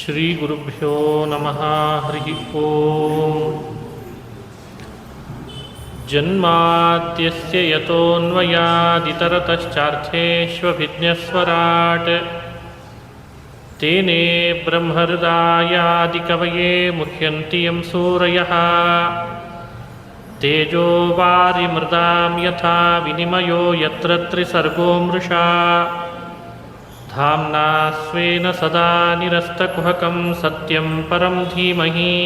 ಶ್ರೀಗುರುಭ್ಯೋ ನಮಃ. ಹರಿ ಓಂ. ಜನ್ಮಾದ್ಯಸ್ಯ ಯತೋನ್ಮಯಾದಿತರತಶ್ಚಾರ್ಥೇಷ್ವಭಿಜ್ಞಸ್ವರಾಟ್ ತೇನೇ ಬ್ರಹ್ಮಹೃದಾಯಾದಿಕವಯೇ ಮುಹ್ಯಂತಿ ಯಂ ಸೂರಯಃ. ತೇಜೋ ವಾರಿಮೃದಾಂ ಯಥಾ ವಿನಿಮಯೋ ಯತ್ರ ತ್ರಿಸರ್ಗೋ ಮೃಷಾ. ಧಾಮ್ನಾ ಸ್ವೇನ ಸದಾ ನಿರಸ್ತಕುಹಕಂ ಸತ್ಯಂ ಪರಂ ಧೀಮಹಿ.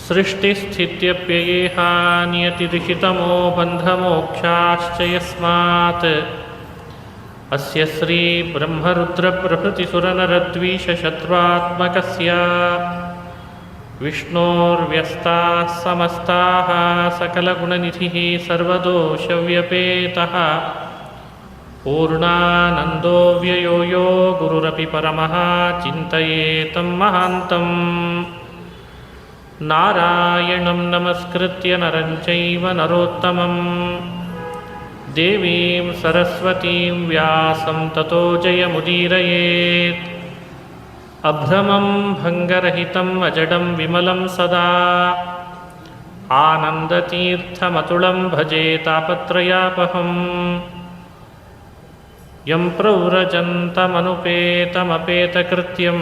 ಸೃಷ್ಟಿಸ್ಥಿತ್ಯಪ್ಯಯೇಹಾ ನಿಯತಿರಿಷಿತಮೋ ಬಂಧಮೋಕ್ಷಾಶ್ಚ ಯಸ್ಮಾತ್. ಅಸ್ಯ ಶ್ರೀ ಬ್ರಹ್ಮರುದ್ರಪ್ರಭೃತಿಸುರನರದ್ವೀಷಶತ್ರುತ್ಮಕಸ್ಯ ವಿಷ್ಣೋರ್ವ್ಯಸ್ತಾಃ ಸಮಸ್ತಾಃ ಸಕಲಗುಣನಿಧಿಃ ಸರ್ವದೋಷವ್ಯಪೇತಃ. ಪೂರ್ಣಾನಂದೋ ವ್ಯಯೋ ಯೋ ಗುರುರಪಿ ಪರಮಃ ಚಿಂತಯೇತಂ ಮಹಾಂತಂ. ನಾರಾಯಣಂ ನಮಸ್ಕೃತ್ಯ ನರಂ ಚೈವ ನರೋತ್ತಮಂ ದೇವೀಂ ಸರಸ್ವತೀಂ ವ್ಯಾಸಂ ತತೋ ಜಯಮುದೀರಯೇತ್. ಅಭ್ರಮಂ ಭಂಗರಹಿತಂ ಅಜಡಂ ವಿಮಲಂ ಸದಾ ಆನಂದತೀರ್ಥಮತುಳಂ ಭಜೆ ತಾಪತ್ರಯಾಪಹಂ. ಯಂ ಪ್ರವ್ರಜಂತಮನುಪೇತಮಪೇತಕೃತ್ಯಂ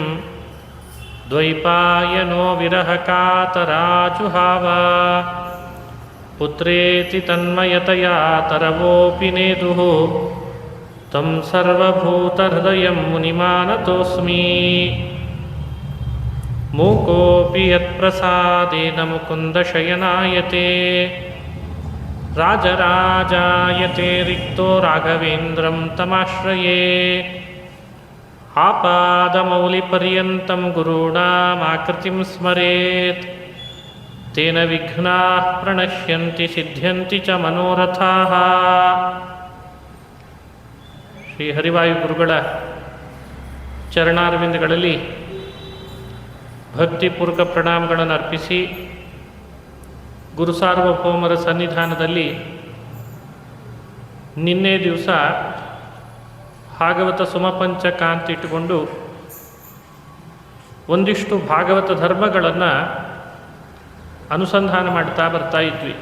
ದ್ವೈಪಾಯನೋ ವಿರಹಕಾತರಾಜುಹಾವ. ಪುತ್ರೇತಿ ತನ್ಮಯತಯಾ ತರವೋಪಿ ನೇದುಃ ತಂ ಸರ್ವಭೂತಹೃದಯಂ ಮುನಿಮಾನತೋಸ್ಮಿ. ಮೂಕೋಪಿ ಯತ್ಪ್ರಸಾದೇನ ಮುಕುಂದಶಯನಾಯತೆ ರಾಜರಾಜಾಯತೆ ರಿಕ್ತೋ ರಾಘವೇಂದ್ರಂ ತಮಾಶ್ರಯೇ. ಆಪಾದಮೌಲಿಪರ್ಯಂತಂ ಗುರುಣಾಮಾಕೃತಿಂ ಸ್ಮರೇತ್. ತೇನ ವಿಘ್ನಾಃ ಪ್ರಣಶ್ಯಂತಿ ಸಿದ್ಧ್ಯಂತಿ ಚ ಮನೋರಥಾಃ. ಶ್ರೀ ಹರಿವಾಯು ಗುರುಗಳ ಚರಣಾರವಿಂದಗಳಲ್ಲಿ ಭಕ್ತಿಪೂರ್ವಕ ಪ್ರಣಾಮಗಳನ್ನು ಅರ್ಪಿಸಿ ಗುರು ಸಾರ್ವಭೌಮರ ಸನ್ನಿಧಾನದಲ್ಲಿ ನಿನ್ನೆ ದಿವಸ ಭಾಗವತ ಸುಮಪಂಚಕ ಅಂತ ಇಟ್ಟುಕೊಂಡು ಒಂದಿಷ್ಟು ಭಾಗವತ ಧರ್ಮಗಳನ್ನು ಅನುಸಂಧಾನ ಮಾಡ್ತಾ ಬರ್ತಾ ಇದ್ವಿ.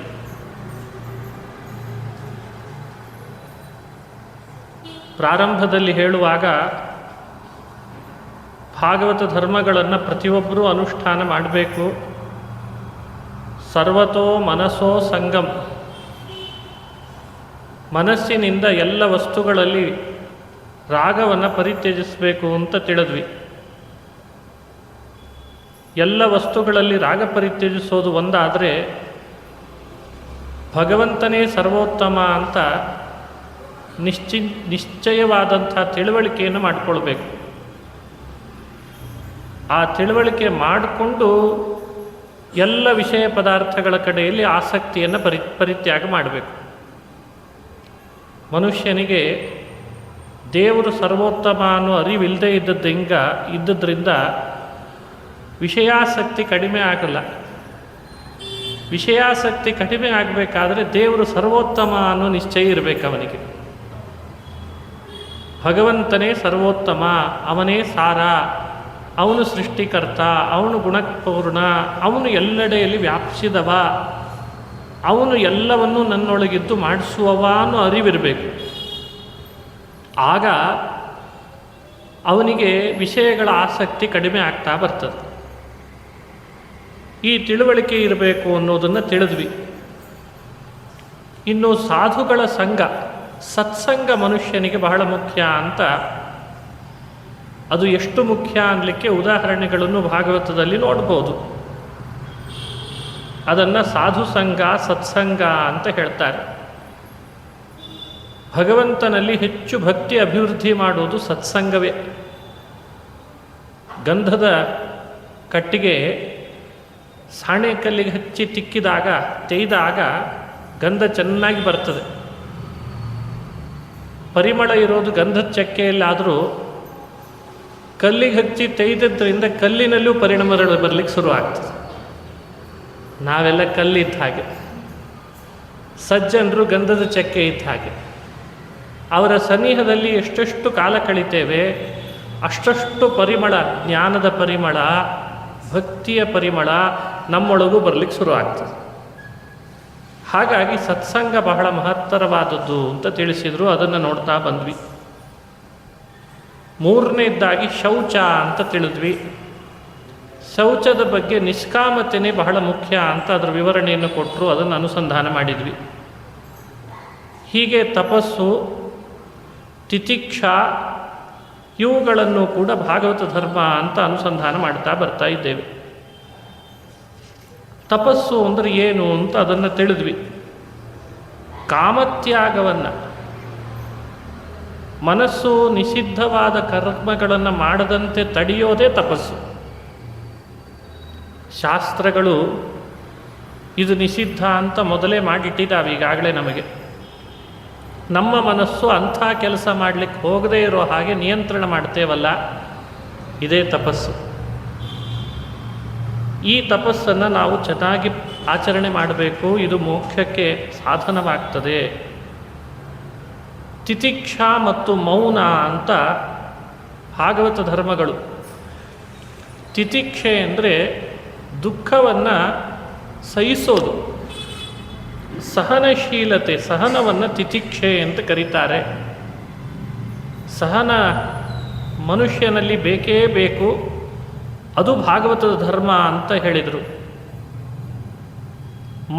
ಪ್ರಾರಂಭದಲ್ಲಿ ಹೇಳುವಾಗ ಭಾಗವತ ಧರ್ಮಗಳನ್ನು ಪ್ರತಿಯೊಬ್ಬರೂ ಅನುಷ್ಠಾನ ಮಾಡಬೇಕು. ಸರ್ವತೋ ಮನಸೋ ಸಂಗಮ್, ಮನಸ್ಸಿನಿಂದ ಎಲ್ಲ ವಸ್ತುಗಳಲ್ಲಿ ರಾಗವನ್ನು ಪರಿತ್ಯಜಿಸಬೇಕು ಅಂತ ತಿಳಿದ್ವಿ. ಎಲ್ಲ ವಸ್ತುಗಳಲ್ಲಿ ರಾಗ ಪರಿತ್ಯಜಿಸೋದು ಒಂದಾದರೆ ಭಗವಂತನೇ ಸರ್ವೋತ್ತಮ ಅಂತ ನಿಶ್ಚಯವಾದಂಥ ತಿಳುವಳಿಕೆಯನ್ನು ಮಾಡಿಕೊಳ್ಬೇಕು. ಆ ತಿಳುವಳಿಕೆ ಮಾಡಿಕೊಂಡು ಎಲ್ಲ ವಿಷಯ ಪದಾರ್ಥಗಳ ಕಡೆಯಲ್ಲಿ ಆಸಕ್ತಿಯನ್ನು ಪರಿತ್ಯಾಗ ಮಾಡಬೇಕು. ಮನುಷ್ಯನಿಗೆ ದೇವರು ಸರ್ವೋತ್ತಮ ಅನ್ನೋ ಅರಿವಿಲ್ಲದೆ ಇದ್ದದ್ರಿಂದ ವಿಷಯಾಸಕ್ತಿ ಕಡಿಮೆ ಆಗಲ್ಲ. ವಿಷಯಾಸಕ್ತಿ ಕಡಿಮೆ ಆಗಬೇಕಾದ್ರೆ ದೇವರು ಸರ್ವೋತ್ತಮ ಅನ್ನೋ ನಿಶ್ಚಯ ಇರಬೇಕು ಅವನಿಗೆ. ಭಗವಂತನೇ ಸರ್ವೋತ್ತಮ, ಅವನೇ ಸಾರ, ಅವನು ಸೃಷ್ಟಿಕರ್ತ, ಅವನು ಗುಣಪೂರ್ಣ, ಅವನು ಎಲ್ಲೆಡೆಯಲ್ಲಿ ವ್ಯಾಪಿಸಿದವ, ಅವನು ಎಲ್ಲವನ್ನೂ ನನ್ನೊಳಗಿದ್ದು ಮಾಡಿಸುವವ ಅನ್ನೋ ಅರಿವಿರಬೇಕು. ಆಗ ಅವನಿಗೆ ವಿಷಯಗಳ ಆಸಕ್ತಿ ಕಡಿಮೆ ಆಗ್ತಾ ಬರ್ತದೆ. ಈ ತಿಳುವಳಿಕೆ ಇರಬೇಕು ಅನ್ನೋದನ್ನು ತಿಳಿದ್ವಿ. ಇನ್ನು ಸಾಧುಗಳ ಸಂಘ, ಸತ್ಸಂಗ ಮನುಷ್ಯನಿಗೆ ಬಹಳ ಮುಖ್ಯ ಅಂತ, ಅದು ಎಷ್ಟು ಮುಖ್ಯ ಅನ್ನಲಿಕ್ಕೆ ಉದಾಹರಣೆಗಳನ್ನು ಭಾಗವತದಲ್ಲಿ ನೋಡ್ಬೋದು. ಅದನ್ನು ಸಾಧು ಸಂಘ, ಸತ್ಸಂಗ ಅಂತ ಹೇಳ್ತಾರೆ. ಭಗವಂತನಲ್ಲಿ ಹೆಚ್ಚು ಭಕ್ತಿ ಅಭಿವೃದ್ಧಿ ಮಾಡುವುದು ಸತ್ಸಂಗವೇ. ಗಂಧದ ಕಟ್ಟಿಗೆ ಸಾಣೆ ಕಲ್ಲಿಗೆ ಹಚ್ಚಿ ತೆಯ್ದಾಗ ಗಂಧ ಚೆನ್ನಾಗಿ ಬರ್ತದೆ. ಪರಿಮಳ ಇರೋದು ಗಂಧದ ಚಕ್ಕೆಯಲ್ಲಾದರೂ ಕಲ್ಲಿಗೆ ಹಚ್ಚಿ ತೆಗೆದದ್ರಿಂದ ಕಲ್ಲಿನಲ್ಲೂ ಪರಿಣಾಮಗಳು ಬರಲಿಕ್ಕೆ ಶುರು ಆಗ್ತದೆ. ನಾವೆಲ್ಲ ಕಲ್ಲಿದ್ದ ಹಾಗೆ, ಸಜ್ಜನರು ಗಂಧದ ಚಕ್ಕೆ ಇದ್ದ ಹಾಗೆ. ಅವರ ಸನಿಹದಲ್ಲಿ ಎಷ್ಟೆಷ್ಟು ಕಾಲ ಕಳಿತೇವೆ, ಅಷ್ಟಷ್ಟು ಪರಿಮಳ, ಜ್ಞಾನದ ಪರಿಮಳ, ಭಕ್ತಿಯ ಪರಿಮಳ ನಮ್ಮೊಳಗೂ ಬರಲಿಕ್ಕೆ ಶುರು ಆಗ್ತದೆ. ಹಾಗಾಗಿ ಸತ್ಸಂಗ ಬಹಳ ಮಹತ್ತರವಾದದ್ದು ಅಂತ ತಿಳಿಸಿದರು. ಅದನ್ನು ನೋಡ್ತಾ ಬಂದ್ವಿ. ಮೂರನೇದಾಗಿ ಶೌಚ ಅಂತ ತಿಳಿದ್ವಿ. ಶೌಚದ ಬಗ್ಗೆ ನಿಷ್ಕಾಮತೆಯೇ ಬಹಳ ಮುಖ್ಯ ಅಂತ ಅದರ ವಿವರಣೆಯನ್ನು ಕೊಟ್ಟರು. ಅದನ್ನು ಅನುಸಂಧಾನ ಮಾಡಿದ್ವಿ. ಹೀಗೆ ತಪಸ್ಸು, ತಿತಿಕ್ಷಾ ಇವುಗಳನ್ನು ಕೂಡ ಭಾಗವತ ಧರ್ಮ ಅಂತ ಅನುಸಂಧಾನ ಮಾಡ್ತಾ ಬರ್ತಾ ಇದ್ದೇವೆ. ತಪಸ್ಸು ಅಂದರೆ ಏನು ಅಂತ ಅದನ್ನು ತಿಳಿದ್ವಿ. ಕಾಮತ್ಯಾಗವನ್ನು, ಮನಸ್ಸು ನಿಷಿದ್ಧವಾದ ಕರ್ಮಗಳನ್ನು ಮಾಡದಂತೆ ತಡೆಯೋದೇ ತಪಸ್ಸು. ಶಾಸ್ತ್ರಗಳು ಇದು ನಿಷಿದ್ಧ ಅಂತ ಮೊದಲೇ ಮಾಡಿಟ್ಟಿದ್ದಾವೆ ಈಗಾಗಲೇ ನಮಗೆ. ನಮ್ಮ ಮನಸ್ಸು ಅಂಥ ಕೆಲಸ ಮಾಡಲಿಕ್ಕೆ ಹೋಗದೇ ಇರೋ ಹಾಗೆ ನಿಯಂತ್ರಣ ಮಾಡ್ತೇವಲ್ಲ, ಇದೇ ತಪಸ್ಸು. ಈ ತಪಸ್ಸನ್ನು ನಾವು ಚೆನ್ನಾಗಿ ಆಚರಣೆ ಮಾಡಬೇಕು. ಇದು ಮೋಕ್ಷಕ್ಕೆ ಸಾಧನವಾಗ್ತದೆ. ತಿತಿಕ್ಷಾ ಮತ್ತು ಮೌನ ಅಂತ ಭಾಗವತ ಧರ್ಮಗಳು. ತಿತಿಕ್ಷೆ ಅಂದರೆ ದುಃಖವನ್ನು ಸಹಿಸೋದು, ಸಹನಶೀಲತೆ, ಸಹನವನ್ನು ತಿತಿಕ್ಷೆ ಅಂತ ಕರೀತಾರೆ. ಸಹನ ಮನುಷ್ಯನಲ್ಲಿ ಬೇಕೇ ಬೇಕು. ಅದು ಭಾಗವತದ ಧರ್ಮ ಅಂತ ಹೇಳಿದರು.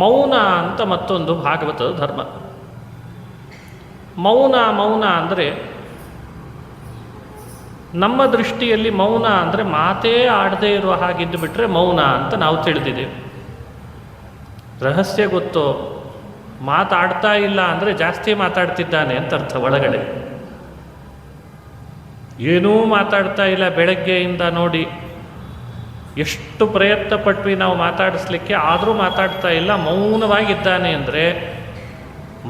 ಮೌನ ಅಂತ ಮತ್ತೊಂದು ಭಾಗವತದ ಧರ್ಮ. ಮೌನ ಅಂದರೆ ನಮ್ಮ ದೃಷ್ಟಿಯಲ್ಲಿ ಮೌನ ಅಂದರೆ ಮಾತೇ ಆಡದೇ ಇರುವ ಹಾಗಿದ್ದು ಬಿಟ್ಟರೆ ಮೌನ ಅಂತ ನಾವು ತಿಳಿದಿದ್ದೇವೆ. ರಹಸ್ಯ ಗೊತ್ತೋ, ಮಾತಾಡ್ತಾ ಇಲ್ಲ ಅಂದರೆ ಜಾಸ್ತಿ ಮಾತಾಡ್ತಿದ್ದಾನೆ ಅಂತ ಅರ್ಥ. ಒಳಗಡೆ ಏನೂ ಮಾತಾಡ್ತಾ ಇಲ್ಲ. ಬೆಳಗ್ಗೆಯಿಂದ ನೋಡಿ ಎಷ್ಟು ಪ್ರಯತ್ನ ಪಟ್ವಿ ನಾವು ಮಾತಾಡಿಸ್ಲಿಕ್ಕೆ, ಆದರೂ ಮಾತಾಡ್ತಾ ಇಲ್ಲ, ಮೌನವಾಗಿದ್ದಾನೆ ಅಂದರೆ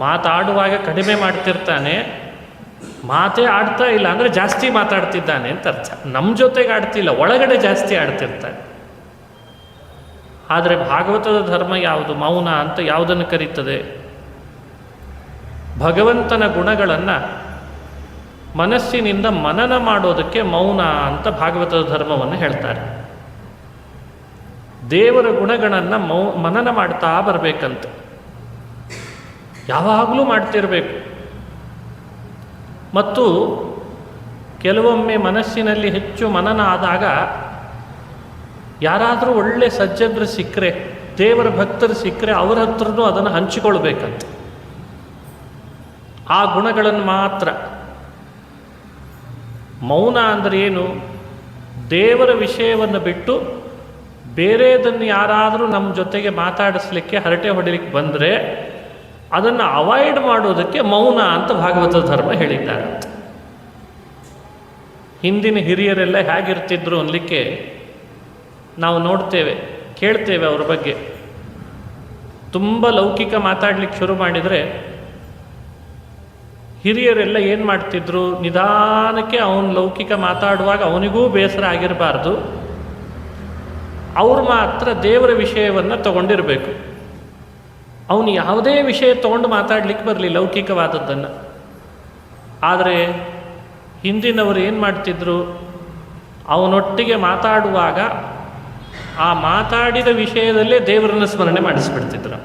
ಮಾತಾಡುವಾಗ ಕಡಿಮೆ ಮಾಡ್ತಿರ್ತಾನೆ, ಮಾತೇ ಆಡ್ತಾ ಇಲ್ಲ ಅಂದರೆ ಜಾಸ್ತಿ ಮಾತಾಡ್ತಿದ್ದಾನೆ ಅಂತ ಅರ್ಥ. ನಮ್ಮ ಜೊತೆಗೆ ಆಡ್ತಿಲ್ಲ, ಒಳಗಡೆ ಜಾಸ್ತಿ ಆಡ್ತಿರ್ತಾನೆ. ಆದರೆ ಭಾಗವತದ ಧರ್ಮ ಯಾವುದು? ಮೌನ ಅಂತ ಯಾವುದನ್ನು ಕರೀತದೆ? ಭಗವಂತನ ಗುಣಗಳನ್ನು ಮನಸ್ಸಿನಿಂದ ಮನನ ಮಾಡೋದಕ್ಕೆ ಮೌನ ಅಂತ ಭಾಗವತದ ಧರ್ಮವನ್ನು ಹೇಳ್ತಾರೆ. ದೇವರ ಗುಣಗಳನ್ನು ಮನನ ಮಾಡ್ತಾ ಬರಬೇಕಂತೆ, ಯಾವಾಗಲೂ ಮಾಡ್ತಿರಬೇಕು. ಮತ್ತು ಕೆಲವೊಮ್ಮೆ ಮನಸ್ಸಿನಲ್ಲಿ ಹೆಚ್ಚು ಮನನ ಆದಾಗ ಯಾರಾದರೂ ಒಳ್ಳೆ ಸಜ್ಜನರು ಸಿಕ್ಕರೆ, ದೇವರ ಭಕ್ತರು ಸಿಕ್ಕರೆ ಅವರ ಹತ್ರನೂ ಅದನ್ನು ಹಂಚಿಕೊಳ್ಬೇಕಂತ. ಆ ಗುಣಗಳನ್ನು ಮಾತ್ರ. ಮೌನ ಅಂದರೆ ಏನು? ದೇವರ ವಿಷಯವನ್ನು ಬಿಟ್ಟು ಬೇರೆದನ್ನು ಯಾರಾದರೂ ನಮ್ಮ ಜೊತೆಗೆ ಮಾತಾಡಿಸ್ಲಿಕ್ಕೆ, ಹರಟೆ ಹೊಡಿಲಿಕ್ಕೆ ಬಂದರೆ ಅದನ್ನು ಅವಾಯ್ಡ್ ಮಾಡೋದಕ್ಕೆ ಮೌನ ಅಂತ ಭಾಗವತ ಧರ್ಮ ಹೇಳಿದ್ದಾರೆ. ಹಿಂದಿನ ಹಿರಿಯರೆಲ್ಲ ಹೇಗಿರ್ತಿದ್ರು ಅನ್ನಲಿಕ್ಕೆ ನಾವು ನೋಡ್ತೇವೆ, ಕೇಳ್ತೇವೆ ಅವ್ರ ಬಗ್ಗೆ. ತುಂಬ ಲೌಕಿಕ ಮಾತಾಡ್ಲಿಕ್ಕೆ ಶುರು ಮಾಡಿದರೆ ಹಿರಿಯರೆಲ್ಲ ಏನು ಮಾಡ್ತಿದ್ರು, ನಿಧಾನಕ್ಕೆ ಅವನು ಲೌಕಿಕ ಮಾತಾಡುವಾಗ ಅವನಿಗೂ ಬೇಸರ ಆಗಿರಬಾರ್ದು, ಅವ್ರು ಮಾತ್ರ ದೇವರ ವಿಷಯವನ್ನು ತಗೊಂಡಿರಬೇಕು. ಅವನು ಯಾವುದೇ ವಿಷಯ ತೊಗೊಂಡು ಮಾತಾಡಲಿಕ್ಕೆ ಬರಲಿ, ಲೌಕಿಕವಾದದ್ದನ್ನು. ಆದರೆ ಹಿಂದಿನವರು ಏನು ಮಾಡ್ತಿದ್ರು, ಅವನೊಟ್ಟಿಗೆ ಮಾತಾಡುವಾಗ ಆ ಮಾತಾಡಿದ ವಿಷಯದಲ್ಲೇ ದೇವರನ್ನು ಸ್ಮರಣೆ ಮಾಡಿಸ್ಬಿಡ್ತಿದ್ರು.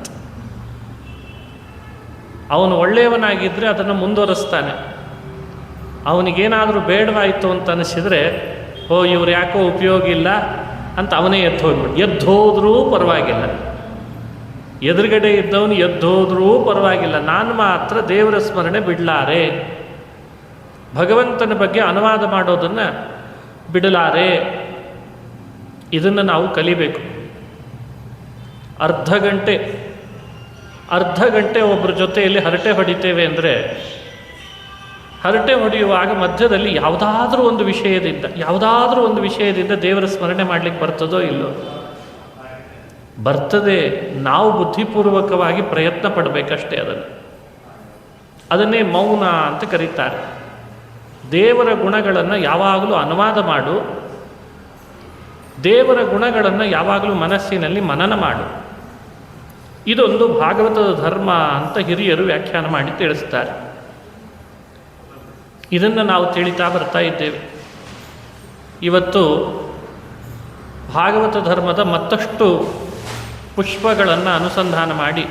ಅವನು ಒಳ್ಳೆಯವನಾಗಿದ್ದರೆ ಅದನ್ನು ಮುಂದುವರಿಸ್ತಾನೆ. ಅವನಿಗೇನಾದರೂ ಬೇಡವಾಯಿತು ಅಂತ ಅನಿಸಿದರೆ, ಇವ್ರು ಯಾಕೋ ಉಪಯೋಗ ಇಲ್ಲ ಅಂತ ಅವನೇ ಎದ್ದೋದ್ರೂ ಪರವಾಗಿಲ್ಲ. ಎದುರುಗಡೆ ಇದ್ದವನು ಎದ್ದೋದ್ರೂ ಪರವಾಗಿಲ್ಲ, ನಾನು ಮಾತ್ರ ದೇವರ ಸ್ಮರಣೆ ಬಿಡಲಾರೆ, ಭಗವಂತನ ಬಗ್ಗೆ ಅನುವಾದ ಮಾಡೋದನ್ನು ಬಿಡಲಾರೆ. ಇದನ್ನು ನಾವು ಕಲಿಬೇಕು. ಅರ್ಧ ಗಂಟೆ ಒಬ್ಬರ ಜೊತೆಯಲ್ಲಿ ಹರಟೆ ಹೊಡಿತೇವೆ ಅಂದರೆ, ಹರಟೆ ಹೊಡೆಯುವಾಗ ಮಧ್ಯದಲ್ಲಿ ಯಾವುದಾದ್ರೂ ಒಂದು ವಿಷಯದಿಂದ ದೇವರ ಸ್ಮರಣೆ ಮಾಡಲಿಕ್ಕೆ ಬರ್ತದೋ ಇಲ್ಲೋ? ಬರ್ತದೆ. ನಾವು ಬುದ್ಧಿಪೂರ್ವಕವಾಗಿ ಪ್ರಯತ್ನ ಪಡಬೇಕಷ್ಟೇ. ಅದನ್ನೇ ಮೌನ ಅಂತ ಕರೀತಾರೆ. ದೇವರ ಗುಣಗಳನ್ನು ಯಾವಾಗಲೂ ಅನುವಾದ ಮಾಡು, ದೇವರ ಗುಣಗಳನ್ನು ಯಾವಾಗಲೂ ಮನಸ್ಸಿನಲ್ಲಿ ಮನನ ಮಾಡು. ಇದೊಂದು ಭಾಗವತದ ಧರ್ಮ ಅಂತ ಹಿರಿಯರು ವ್ಯಾಖ್ಯಾನ ಮಾಡಿ ತಿಳಿಸ್ತಾರೆ. ಇದನ್ನು ನಾವು ತಿಳಿತಾ ಬರ್ತಾ ಇದ್ದೇವೆ. ಇವತ್ತು ಭಾಗವತ ಧರ್ಮದ ಮತ್ತಷ್ಟು ಪುಷ್ಪಗಳನ್ನು ಅನುಸಂಧಾನ ಮಾಡಿ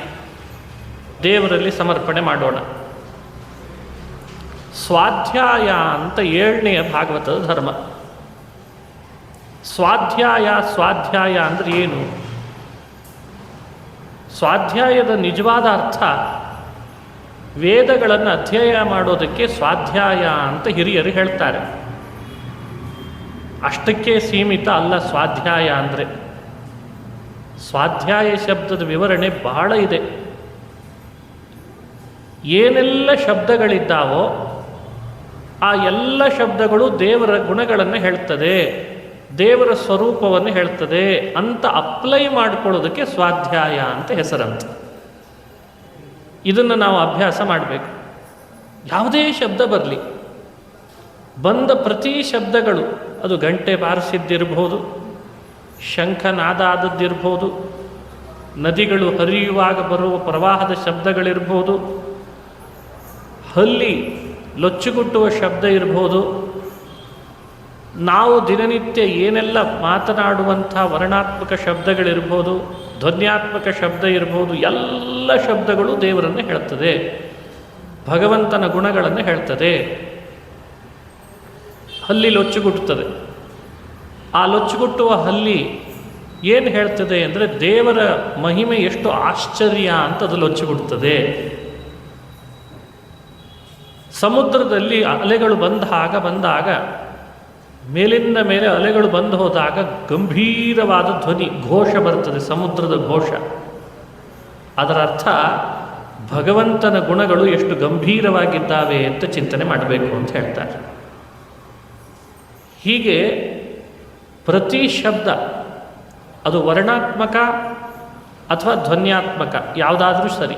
ದೇವರಲ್ಲಿ ಸಮರ್ಪಣೆ ಮಾಡೋಣ. ಸ್ವಾಧ್ಯಾಯ ಅಂತ 7ನೆಯ ಭಾಗವತದ ಧರ್ಮ. ಸ್ವಾಧ್ಯಾಯ ಅಂದರೆ ಏನು? ಸ್ವಾಧ್ಯಾಯದ ನಿಜವಾದ ಅರ್ಥ ವೇದಗಳನ್ನು ಅಧ್ಯಯನ ಮಾಡೋದಕ್ಕೆ ಸ್ವಾಧ್ಯಾಯ ಅಂತ ಹಿರಿಯರು ಹೇಳ್ತಾರೆ. ಅಷ್ಟಕ್ಕೆ ಸೀಮಿತ ಅಲ್ಲ ಸ್ವಾಧ್ಯಾಯ ಅಂದರೆ. ಸ್ವಾಧ್ಯಾಯ ಶಬ್ದದ ವಿವರಣೆ ಬಹಳ ಇದೆ. ಏನೆಲ್ಲ ಶಬ್ದಗಳಿದ್ದಾವೋ ಆ ಎಲ್ಲ ಶಬ್ದಗಳು ದೇವರ ಗುಣಗಳನ್ನು ಹೇಳ್ತದೆ, ದೇವರ ಸ್ವರೂಪವನ್ನು ಹೇಳ್ತದೆ ಅಂತ ಅಪ್ಲೈ ಮಾಡಿಕೊಳ್ಳೋದಕ್ಕೆ ಸ್ವಾಧ್ಯಾಯ ಅಂತ ಹೆಸರಂತ. ಇದನ್ನು ನಾವು ಅಭ್ಯಾಸ ಮಾಡಬೇಕು. ಯಾವುದೇ ಶಬ್ದ ಬರಲಿ, ಬಂದ ಪ್ರತಿ ಶಬ್ದಗಳು, ಅದು ಗಂಟೆ ಬಾರಿಸಿದ್ದಿರ್ಬೋದು, ಶಂಖನಾದ ಆದದ್ದಿರ್ಬೋದು, ನದಿಗಳು ಹರಿಯುವಾಗ ಬರುವ ಪ್ರವಾಹದ ಶಬ್ದಗಳಿರ್ಬೋದು, ಹಲ್ಲಿ ಲೊಚ್ಚುಗುಟ್ಟುವ ಶಬ್ದ ಇರ್ಬೋದು, ನಾವು ದಿನನಿತ್ಯ ಏನೆಲ್ಲ ಮಾತನಾಡುವಂಥ ವರ್ಣಾತ್ಮಕ ಶಬ್ದಗಳಿರ್ಬೋದು, ಧ್ವನ್ಯಾತ್ಮಕ ಶಬ್ದ ಇರ್ಬೋದು, ಎಲ್ಲ ಶಬ್ದಗಳು ದೇವರನ್ನು ಹೇಳ್ತದೆ, ಭಗವಂತನ ಗುಣಗಳನ್ನು ಹೇಳ್ತದೆ. ಹಲ್ಲಿ ಲೊಚ್ಚುಗುಟ್ಟುತ್ತದೆ. ಆ ಲೊಚ್ಚುಗುಟ್ಟುವ ಹಲ್ಲಿ ಏನು ಹೇಳ್ತದೆ ಅಂದರೆ ದೇವರ ಮಹಿಮೆ ಎಷ್ಟು ಆಶ್ಚರ್ಯ ಅಂತ ಅದು ಲೊಚ್ಚುಗುಟ್ಟುತ್ತದೆ. ಸಮುದ್ರದಲ್ಲಿ ಅಲೆಗಳು ಬಂದಾಗ ಮೇಲಿಂದ ಮೇಲೆ ಅಲೆಗಳು ಬಂದು ಹೋದಾಗ ಗಂಭೀರವಾದ ಧ್ವನಿ, ಘೋಷ ಬರ್ತದೆ, ಸಮುದ್ರದ ಘೋಷ. ಅದರ ಅರ್ಥ ಭಗವಂತನ ಗುಣಗಳು ಎಷ್ಟು ಗಂಭೀರವಾಗಿದ್ದಾವೆ ಅಂತ ಚಿಂತನೆ ಮಾಡಬೇಕು ಅಂತ ಹೇಳ್ತಾರೆ. ಹೀಗೆ ಪ್ರತಿ ಶಬ್ದ, ಅದು ವರ್ಣಾತ್ಮಕ ಅಥವಾ ಧ್ವನ್ಯಾತ್ಮಕ ಯಾವುದಾದ್ರೂ ಸರಿ,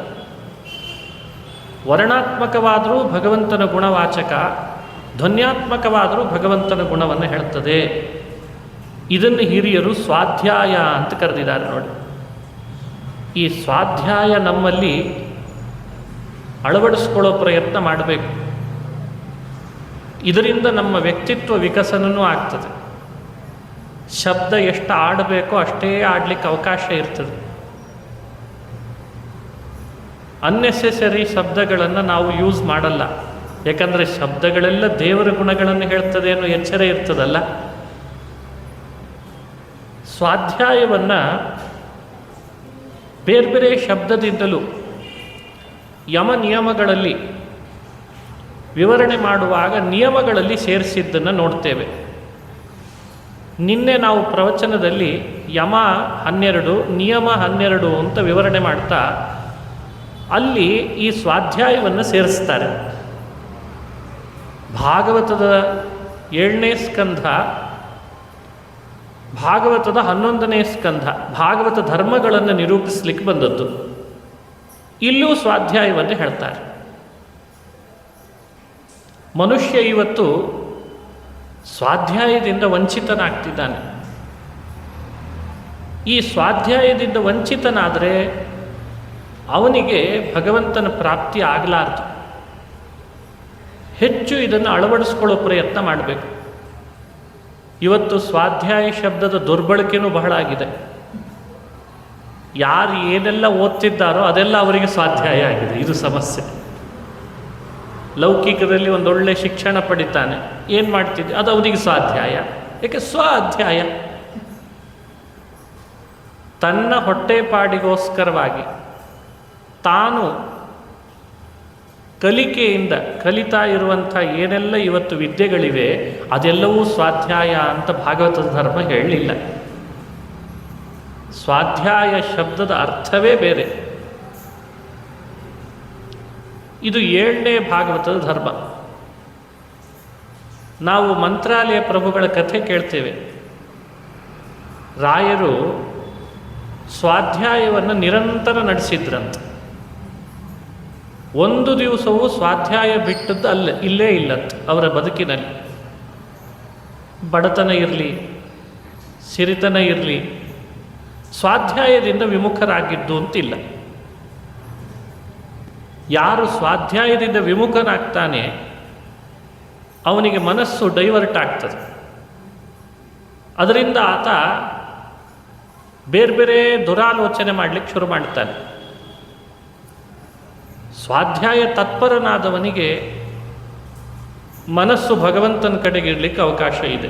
ವರ್ಣಾತ್ಮಕವಾದರೂ ಭಗವಂತನ ಗುಣವಾಚಕ, ಧ್ವನ್ಯಾತ್ಮಕವಾದರೂ ಭಗವಂತನ ಗುಣವನ್ನು ಹೇಳ್ತದೆ. ಇದನ್ನು ಹಿರಿಯರು ಸ್ವಾಧ್ಯಾಯ ಅಂತ ಕರೆದಿದ್ದಾರೆ ನೋಡಿ. ಈ ಸ್ವಾಧ್ಯಾಯ ನಮ್ಮಲ್ಲಿ ಅಳವಡಿಸ್ಕೊಳ್ಳೋ ಪ್ರಯತ್ನ ಮಾಡಬೇಕು. ಇದರಿಂದ ನಮ್ಮ ವ್ಯಕ್ತಿತ್ವ ವಿಕಸನವೂ ಆಗ್ತದೆ. ಶಬ್ದ ಎಷ್ಟು ಆಡಬೇಕೋ ಅಷ್ಟೇ ಆಡಲಿಕ್ಕೆ ಅವಕಾಶ ಇರ್ತದೆ. ಅನ್ನೆಸೆಸರಿ ಶಬ್ದಗಳನ್ನು ನಾವು ಯೂಸ್ ಮಾಡಲ್ಲ. ಯಾಕಂದರೆ ಶಬ್ದಗಳೆಲ್ಲ ದೇವರ ಗುಣಗಳನ್ನು ಹೇಳ್ತದೆ ಅನ್ನೋ ಎಚ್ಚರ ಇರ್ತದಲ್ಲ. ಸ್ವಾಧ್ಯಾಯವನ್ನು ಬೇರೆ ಬೇರೆ ಶಬ್ದದಿಂದಲೂ ಯಮ ನಿಯಮಗಳಲ್ಲಿ ವಿವರಣೆ ಮಾಡುವಾಗ ನಿಯಮಗಳಲ್ಲಿ ಸೇರಿಸಿದ್ದನ್ನು ನೋಡ್ತೇವೆ. ನಿನ್ನೆ ನಾವು ಪ್ರವಚನದಲ್ಲಿ ಯಮ 12, ನಿಯಮ 12 ಅಂತ ವಿವರಣೆ ಮಾಡ್ತಾ ಅಲ್ಲಿ ಈ ಸ್ವಾಧ್ಯಾಯವನ್ನು ಸೇರಿಸ್ತಾರೆ. ಭಾಗವತದ 7ನೇ ಸ್ಕಂಧ, ಭಾಗವತದ 11ನೇ ಸ್ಕಂಧ, ಭಾಗವತ ಧರ್ಮಗಳನ್ನು ನಿರೂಪಿಸಲಿಕ್ಕೆ ಬಂದದ್ದು. ಇಲ್ಲೂ ಸ್ವಾಧ್ಯಾಯವನ್ನು ಹೇಳ್ತಾರೆ. ಮನುಷ್ಯ ಇವತ್ತು ಸ್ವಾಧ್ಯಾಯದಿಂದ ವಂಚಿತನಾಗ್ತಿದ್ದಾನೆ. ಈ ಸ್ವಾಧ್ಯಾಯದಿಂದ ವಂಚಿತನಾದರೆ ಅವನಿಗೆ ಭಗವಂತನ ಪ್ರಾಪ್ತಿ ಆಗಲಾರದು. ಹೆಚ್ಚು ಇದನ್ನು ಅಳವಡಿಸ್ಕೊಳ್ಳೋ ಪ್ರಯತ್ನ ಮಾಡಬೇಕು. ಇವತ್ತು ಸ್ವಾಧ್ಯಾಯ ಶಬ್ದದ ದುರ್ಬಳಕೆಯೂ ಬಹಳ ಆಗಿದೆ. ಯಾರು ಏನೆಲ್ಲ ಓದ್ತಿದ್ದಾರೋ ಅದೆಲ್ಲ ಅವರಿಗೆ ಸ್ವಾಧ್ಯಾಯ ಆಗಿದೆ. ಇದು ಸಮಸ್ಯೆ. ಲೌಕಿಕದಲ್ಲಿ ಒಂದೊಳ್ಳೆ ಶಿಕ್ಷಣ ಪಡಿತಾನೆ, ಏನು ಮಾಡ್ತಿದ್ದೆ, ಅದು ಅವನಿಗೆ ಸ್ವಾಧ್ಯಾಯ. ಯಾಕೆ? ಸ್ವಾಧ್ಯಾಯ. ತನ್ನ ಹೊಟ್ಟೆಪಾಡಿಗೋಸ್ಕರವಾಗಿ ತಾನು ಕಲಿಕೆಯಿಂದ ಕಲಿತಾ ಇರುವಂಥ ಏನೆಲ್ಲ ಇವತ್ತು ವಿದ್ಯೆಗಳಿವೆ ಅದೆಲ್ಲವೂ ಸ್ವಾಧ್ಯಾಯ ಅಂತ ಭಾಗವತದ ಧರ್ಮ ಹೇಳಲಿಲ್ಲ. ಸ್ವಾಧ್ಯಾಯ ಶಬ್ದದ ಅರ್ಥವೇ ಬೇರೆ. ಇದು 7ನೇ ಭಾಗವತದ ಧರ್ಮ. ನಾವು ಮಂತ್ರಾಲಯ ಪ್ರಭುಗಳ ಕಥೆ ಕೇಳ್ತೇವೆ. ರಾಯರು ಸ್ವಾಧ್ಯಾಯವನ್ನು ನಿರಂತರ ನಡೆಸಿದ್ರಂತ. ಒಂದು ದಿವಸವೂ ಸ್ವಾಧ್ಯಾಯ ಬಿಟ್ಟದ್ದು ಇಲ್ಲೇ ಇಲ್ಲಂತ ಅವರ ಬದುಕಿನಲ್ಲಿ. ಬಡತನ ಇರಲಿ, ಸಿರಿತನ ಇರಲಿ, ಸ್ವಾಧ್ಯಾಯದಿಂದ ವಿಮುಖರಾಗಿದ್ದು ಅಂತಿಲ್ಲ. ಯಾರು ಸ್ವಾಧ್ಯಾಯದಿಂದ ವಿಮುಖನಾಗ್ತಾನೆ ಅವನಿಗೆ ಮನಸ್ಸು ಡೈವರ್ಟ್ ಆಗ್ತದೆ. ಅದರಿಂದ ಆತ ಬೇರೆ ಬೇರೆ ದುರಾಲೋಚನೆ ಮಾಡಲಿಕ್ಕೆ ಶುರು ಮಾಡ್ತಾನೆ. ಸ್ವಾಧ್ಯಾಯ ತತ್ಪರನಾದವನಿಗೆ ಮನಸ್ಸು ಭಗವಂತನ ಕಡೆಗೆ ಇರಲಿಕ್ಕೆ ಅವಕಾಶ ಇದೆ.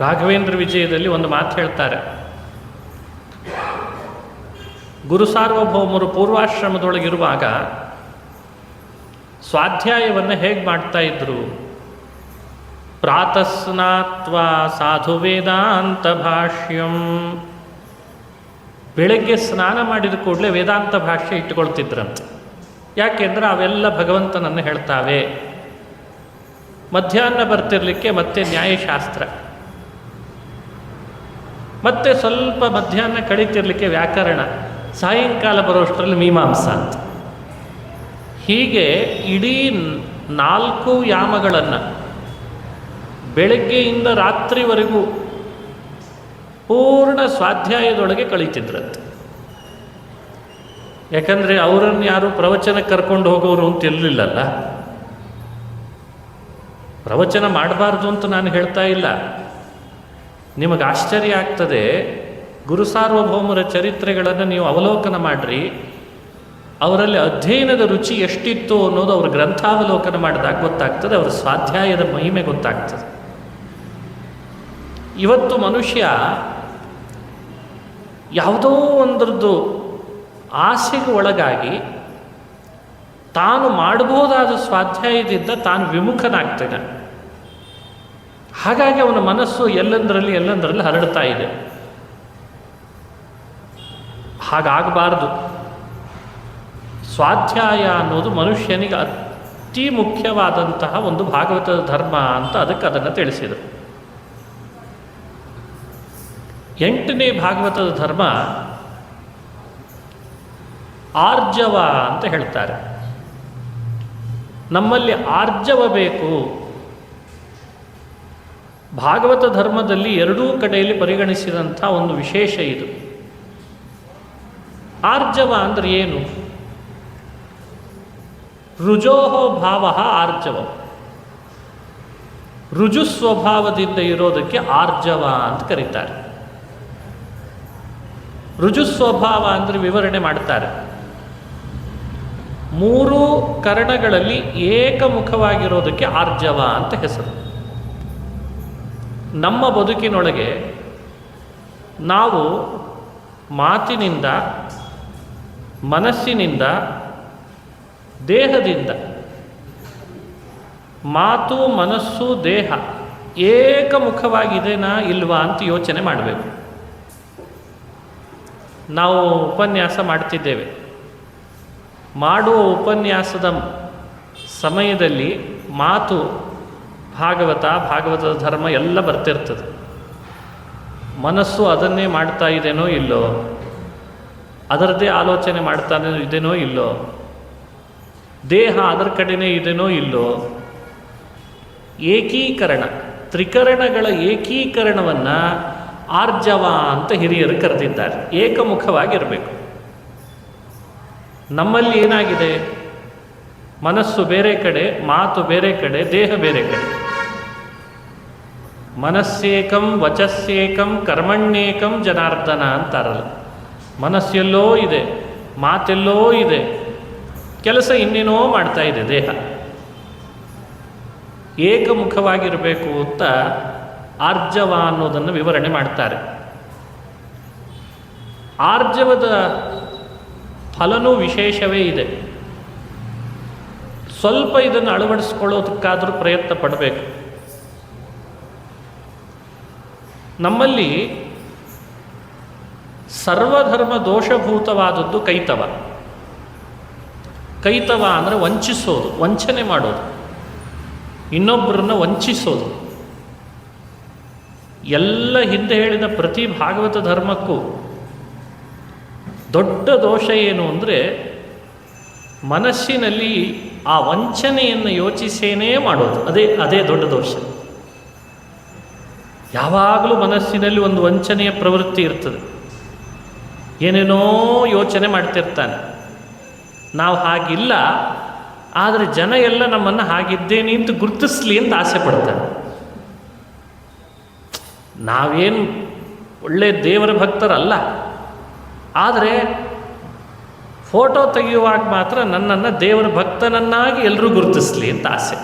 ರಾಘವೇಂದ್ರ ವಿಜಯದಲ್ಲಿ ಒಂದು ಮಾತು ಹೇಳ್ತಾರೆ. ಗುರು ಸಾರ್ವಭೌಮರು ಪೂರ್ವಾಶ್ರಮದೊಳಗಿರುವಾಗ ಸ್ವಾಧ್ಯಾಯವನ್ನು ಹೇಗೆ ಮಾಡ್ತಾ ಇದ್ರು? ಪ್ರಾತಸ್ನಾತ್ವಾ ಸಾಧು ವೇದಾಂತ ಭಾಷ್ಯಂ. ಬೆಳಗ್ಗೆ ಸ್ನಾನ ಮಾಡಿದ ಕೂಡಲೇ ವೇದಾಂತ ಭಾಷ್ಯ ಇಟ್ಟುಕೊಳ್ತಿದ್ರಂತೆ. ಯಾಕೆಂದ್ರೆ ಅವೆಲ್ಲ ಭಗವಂತನನ್ನು ಹೇಳ್ತಾವೆ. ಮಧ್ಯಾಹ್ನ ಬರ್ತಿರ್ಲಿಕ್ಕೆ ಮತ್ತೆ ನ್ಯಾಯಶಾಸ್ತ್ರ, ಮತ್ತೆ ಸ್ವಲ್ಪ ಮಧ್ಯಾಹ್ನ ಕಳೀತಿರ್ಲಿಕ್ಕೆ ವ್ಯಾಕರಣ, ಸಾಯಂಕಾಲ ಬರೋಷ್ಟರಲ್ಲಿ ಮೀಮಾಂಸಾ ಅಂತ. ಹೀಗೆ ಇಡೀ 4 ಯಾಮಗಳನ್ನು ಬೆಳಗ್ಗೆಯಿಂದ ರಾತ್ರಿವರೆಗೂ ಪೂರ್ಣ ಸ್ವಾಧ್ಯಾಯದೊಳಗೆ ಕಳೀತಿದ್ರಂತೆ. ಯಾಕಂದರೆ ಅವರನ್ನು ಯಾರು ಪ್ರವಚನಕ್ಕೆ ಕರ್ಕೊಂಡು ಹೋಗೋರು ಅಂತ ಇರಲಿಲ್ಲಲ್ಲ. ಪ್ರವಚನ ಮಾಡಬಾರ್ದು ಅಂತ ನಾನು ಹೇಳ್ತಾ ಇಲ್ಲ. ನಿಮಗೆ ಆಶ್ಚರ್ಯ ಆಗ್ತದೆ, ಗುರು ಸಾರ್ವಭೌಮರ ಚರಿತ್ರೆಗಳನ್ನು ನೀವು ಅವಲೋಕನ ಮಾಡಿರಿ. ಅವರಲ್ಲಿ ಅಧ್ಯಯನದ ರುಚಿ ಎಷ್ಟಿತ್ತು ಅನ್ನೋದು ಅವ್ರ ಗ್ರಂಥಾವಲೋಕನ ಮಾಡಿದಾಗ ಗೊತ್ತಾಗ್ತದೆ, ಅವರ ಸ್ವಾಧ್ಯಾಯದ ಮಹಿಮೆ ಗೊತ್ತಾಗ್ತದೆ. ಇವತ್ತು ಮನುಷ್ಯ ಯಾವುದೋ ಒಂದರದ್ದು ಆಸೆಗೆ ಒಳಗಾಗಿ ತಾನು ಮಾಡಬಹುದಾದ ಸ್ವಾಧ್ಯಾಯದಿಂದ ತಾನು ವಿಮುಖನಾಗ್ತಾನೆ. ಹಾಗಾಗಿ ಅವನ ಮನಸ್ಸು ಎಲ್ಲಂದರಲ್ಲಿ ಹರಡ್ತಾ ಇದೆ. ಹಾಗಾಗಬಾರ್ದು. ಸ್ವಾಧ್ಯಾಯ ಅನ್ನೋದು ಮನುಷ್ಯನಿಗೆ ಅತಿ ಮುಖ್ಯವಾದಂತಹ ಒಂದು ಭಾಗವತದ ಧರ್ಮ ಅಂತ ಅದನ್ನು ತಿಳಿಸಿದರು. 8ನೇ ಭಾಗವತದ ಧರ್ಮ ಆರ್ಜವ ಅಂತ ಹೇಳ್ತಾರೆ. ನಮ್ಮಲ್ಲಿ ಆರ್ಜವ ಬೇಕು. ಭಾಗವತ ಧರ್ಮದಲ್ಲಿ ಎರಡೂ ಕಡೆಯಲ್ಲಿ ಪರಿಗಣಿಸಿದಂಥ ಒಂದು ವಿಶೇಷ ಇದು. ಆರ್ಜವ ಅಂದರೆ ಏನು? ರುಜೋಹೋ ಭಾವ ಆರ್ಜವ. ರುಜು ಸ್ವಭಾವದಿಂದ ಇರೋದಕ್ಕೆ ಆರ್ಜವ ಅಂತ ಕರೀತಾರೆ. ರುಜು ಸ್ವಭಾವ ಅಂದರೆ ವಿವರಣೆ ಮಾಡ್ತಾರೆ. 3 ಕರ್ಣಗಳಲ್ಲಿ ಏಕಮುಖವಾಗಿರೋದಕ್ಕೆ ಆರ್ಜವ ಅಂತ ಹೆಸರು. ನಮ್ಮ ಬದುಕಿನೊಳಗೆ ನಾವು ಮಾತಿನಿಂದ, ಮನಸ್ಸಿನಿಂದ, ದೇಹದಿಂದ, ಮಾತು, ಮನಸ್ಸು, ದೇಹ ಏಕಮುಖವಾಗಿದೆನಾ ಇಲ್ವಾ ಅಂತ ಯೋಚನೆ ಮಾಡಬೇಕು. ನಾವು ಉಪನ್ಯಾಸ ಮಾಡ್ತಿದ್ದೇವೆ. ಮಾಡುವ ಉಪನ್ಯಾಸದ ಸಮಯದಲ್ಲಿ ಮಾತು ಭಾಗವತದ ಧರ್ಮ ಎಲ್ಲ ಬರ್ತಿರ್ತದೆ. ಮನಸ್ಸು ಅದನ್ನೇ ಮಾಡ್ತಾ ಇದೆನೋ ಇಲ್ಲೋ, ಅದರದ್ದೇ ಆಲೋಚನೆ ಮಾಡ್ತಾನೆ ಇದೆನೋ ಇಲ್ಲೋ, ದೇಹ ಅದರ ಕಡೆನೇ ಇದೆನೋ ಇಲ್ಲೋ. ಏಕೀಕರಣ, ತ್ರಿಕರಣಗಳ ಏಕೀಕರಣವನ್ನು ಆರ್ಜವ ಅಂತ ಹಿರಿಯರು ಕರೆದಿದ್ದಾರೆ. ಏಕಮುಖವಾಗಿರಬೇಕು. ನಮ್ಮಲ್ಲಿ ಏನಾಗಿದೆ? ಮನಸ್ಸು ಬೇರೆ ಕಡೆ, ಮಾತು ಬೇರೆ ಕಡೆ, ದೇಹ ಬೇರೆ ಕಡೆ. ಮನಸ್ಸೇಕಂ ವಚಸ್ಸೇಕಂ ಕರ್ಮಣ್ಯೇಕಂ ಜನಾರ್ದನ ಅಂತಾರಲ್ಲ. ಮನಸ್ಸೆಲ್ಲೋ ಇದೆ, ಮಾತೆಲ್ಲೋ ಇದೆ, ಕೆಲಸ ಇನ್ನೇನೋ ಮಾಡ್ತಾ ಇದೆ ದೇಹ. ಏಕಮುಖವಾಗಿರಬೇಕು ಅಂತ ಆರ್ಜವ ಅನ್ನೋದನ್ನು ವಿವರಣೆ ಮಾಡ್ತಾರೆ. ಆರ್ಜವದ ಫಲನೂ ವಿಶೇಷವೇ ಇದೆ. ಸ್ವಲ್ಪ ಇದನ್ನು ಅಳವಡಿಸ್ಕೊಳ್ಳೋದಕ್ಕಾದರೂ ಪ್ರಯತ್ನ ಪಡಬೇಕು. ನಮ್ಮಲ್ಲಿ ಸರ್ವಧರ್ಮ ದೋಷಭೂತವಾದದ್ದು ಕೈತವ. ಕೈತವ ಅಂದರೆ ವಂಚಿಸೋದು, ವಂಚನೆ ಮಾಡೋದು, ಇನ್ನೊಬ್ಬರನ್ನು ವಂಚಿಸೋದು. ಎಲ್ಲ ಹಿಂದೆ ಹೇಳಿದ ಪ್ರತಿ ಭಾಗವತ ಧರ್ಮಕ್ಕೂ ದೊಡ್ಡ ದೋಷ ಏನು ಅಂದರೆ ಮನಸ್ಸಿನಲ್ಲಿ ಆ ವಂಚನೆಯನ್ನು ಯೋಚಿಸೇನೇ ಮಾಡೋದು. ಅದೇ ದೊಡ್ಡ ದೋಷ. ಯಾವಾಗಲೂ ಮನಸ್ಸಿನಲ್ಲಿ ಒಂದು ವಂಚನೆಯ ಪ್ರವೃತ್ತಿ ಇರ್ತದೆ. ಏನೇನೋ ಯೋಚನೆ ಮಾಡ್ತಿರ್ತಾನೆ. ನಾವು ಹಾಗಿಲ್ಲ, ಆದರೆ ಜನ ಎಲ್ಲ ನಮ್ಮನ್ನು ಹಾಗಿದ್ದೇನೆ ಅಂತ ಗುರುತಿಸ್ಲಿ ಅಂತ ಆಸೆ ಪಡ್ತಾನೆ. ನಾವೇನು ಒಳ್ಳೆ ದೇವರ ಭಕ್ತರಲ್ಲ, ಆದರೆ ಫೋಟೋ ತೆಗೆಯುವಾಗ ಮಾತ್ರ ನನ್ನನ್ನು ದೇವರ ಭಕ್ತನನ್ನಾಗಿ ಎಲ್ಲರೂ ಗುರುತಿಸಲಿ ಅಂತ ಆಸೆ.